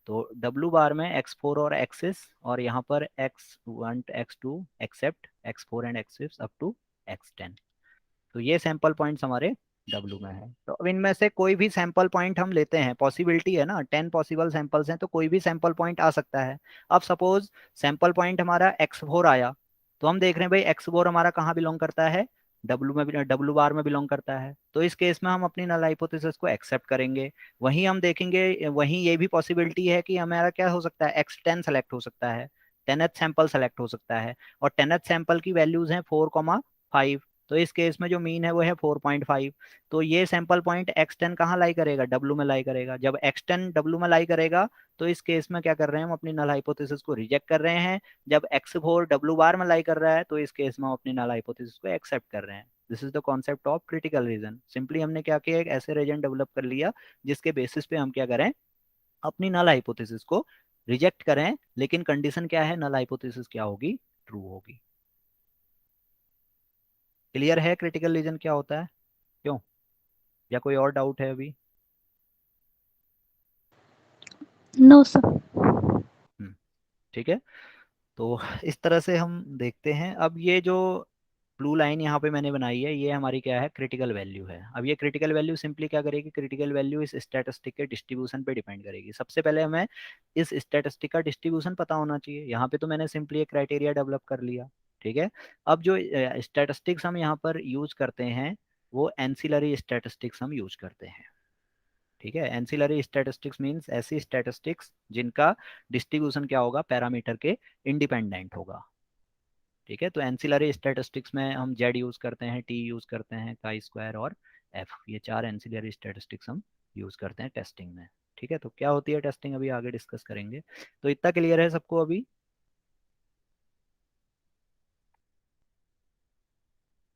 तो W बार में x4 और x6, और यहाँ पर x1 x2 accept x4 and x6 up to x10। तो ये सैंपल पॉइंट्स हमारे W में है। तो अब इनमें से कोई भी सैंपल पॉइंट हम लेते हैं, पॉसिबिलिटी है ना, 10 पॉसिबल सैंपल्स हैं, तो कोई भी सैंपल पॉइंट आ सकता है। अब सपोज सैंपल पॉइंट हमारा x4 आया, तो हम देख रहे हैं भाई x4 हमारा कहाँ बिलोंग करता है, W में, W बार में बिलोंग करता है। तो इस केस में हम अपनी नल हाइपोथेसिस को एक्सेप्ट करेंगे। वहीं हम देखेंगे, वहीं ये भी पॉसिबिलिटी है कि हमारा क्या हो सकता है, x10 सेलेक्ट हो सकता है, 10th सैंपल सेलेक्ट हो सकता है, और 10th सैंपल की वैल्यूज हैं 4,5। तो इस केस में जो मीन है वो है 4.5। तो ये सैंपल पॉइंट x10 कहाँ लाई करेगा, W में लाई करेगा। जब x10 W में लाई करेगा, तो इस केस में क्या कर रहे हैं हम, अपनी नल हाइपोथेसिस को रिजेक्ट कर रहे हैं। जब x4 W बार में लाई कर रहा है, तो इस केस में हम अपनी नल हाइपोथेसिस को एक्सेप्ट कर रहे हैं। This is the concept of critical region. Simply हमने क्या किया, एक ऐसे रीजन डेवलप कर लिया जिसके बेसिस पे हम क्या करें, अपनी नल हाइपोथेसिस को रिजेक्ट करें। लेकिन कंडीशन क्या है, नल हाइपोथेसिस क्या होगी, ट्रू होगी। क्लियर है क्रिटिकल रीजन क्या होता है, क्यों, या कोई और डाउट है अभी? No sir. ठीक है। तो इस तरह से हम देखते हैं। अब ये जो ब्लू लाइन यहाँ पे मैंने बनाई है, ये हमारी क्या है, क्रिटिकल वैल्यू है। अब ये क्रिटिकल वैल्यू सिंपली क्या करेगी, क्रिटिकल वैल्यू इस स्टैटिस्टिक के डिस्ट्रीब्यूशन पे डिपेंड करेगी। सबसे पहले हमें इस स्टैटिस्टिक का डिस्ट्रीब्यूशन पता होना चाहिए। यहाँ पे तो मैंने सिंपली एक क्राइटेरिया डेवलप कर लिया, ठीक है। अब जो स्टैटिस्टिक्स हम यहाँ पर यूज करते हैं, वो एंसिलरी स्टैटिस्टिक्स हम यूज करते हैं, ठीक है। एंसिलरी स्टैटिस्टिक्स मींस ऐसी स्टैटिस्टिक्स जिनका डिस्ट्रीब्यूशन क्या होगा, पैरामीटर के इंडिपेंडेंट होगा, ठीक है। तो एंसिलरी स्टैटिस्टिक्स में हम जेड यूज करते हैं, टी यूज करते हैं, काई स्क्वायर और एफ, ये 4 एंसिलरी स्टैटिस्टिक्स हम यूज करते हैं टेस्टिंग में, ठीक है। तो क्या होती है टेस्टिंग, अभी आगे डिस्कस करेंगे। तो इतना क्लियर है सबको अभी?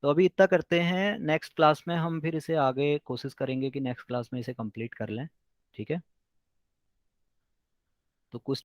तो अभी इतना करते हैं, नेक्स्ट क्लास में हम फिर इसे आगे कोशिश करेंगे कि नेक्स्ट क्लास में इसे कंप्लीट कर लें, ठीक है। तो कुछ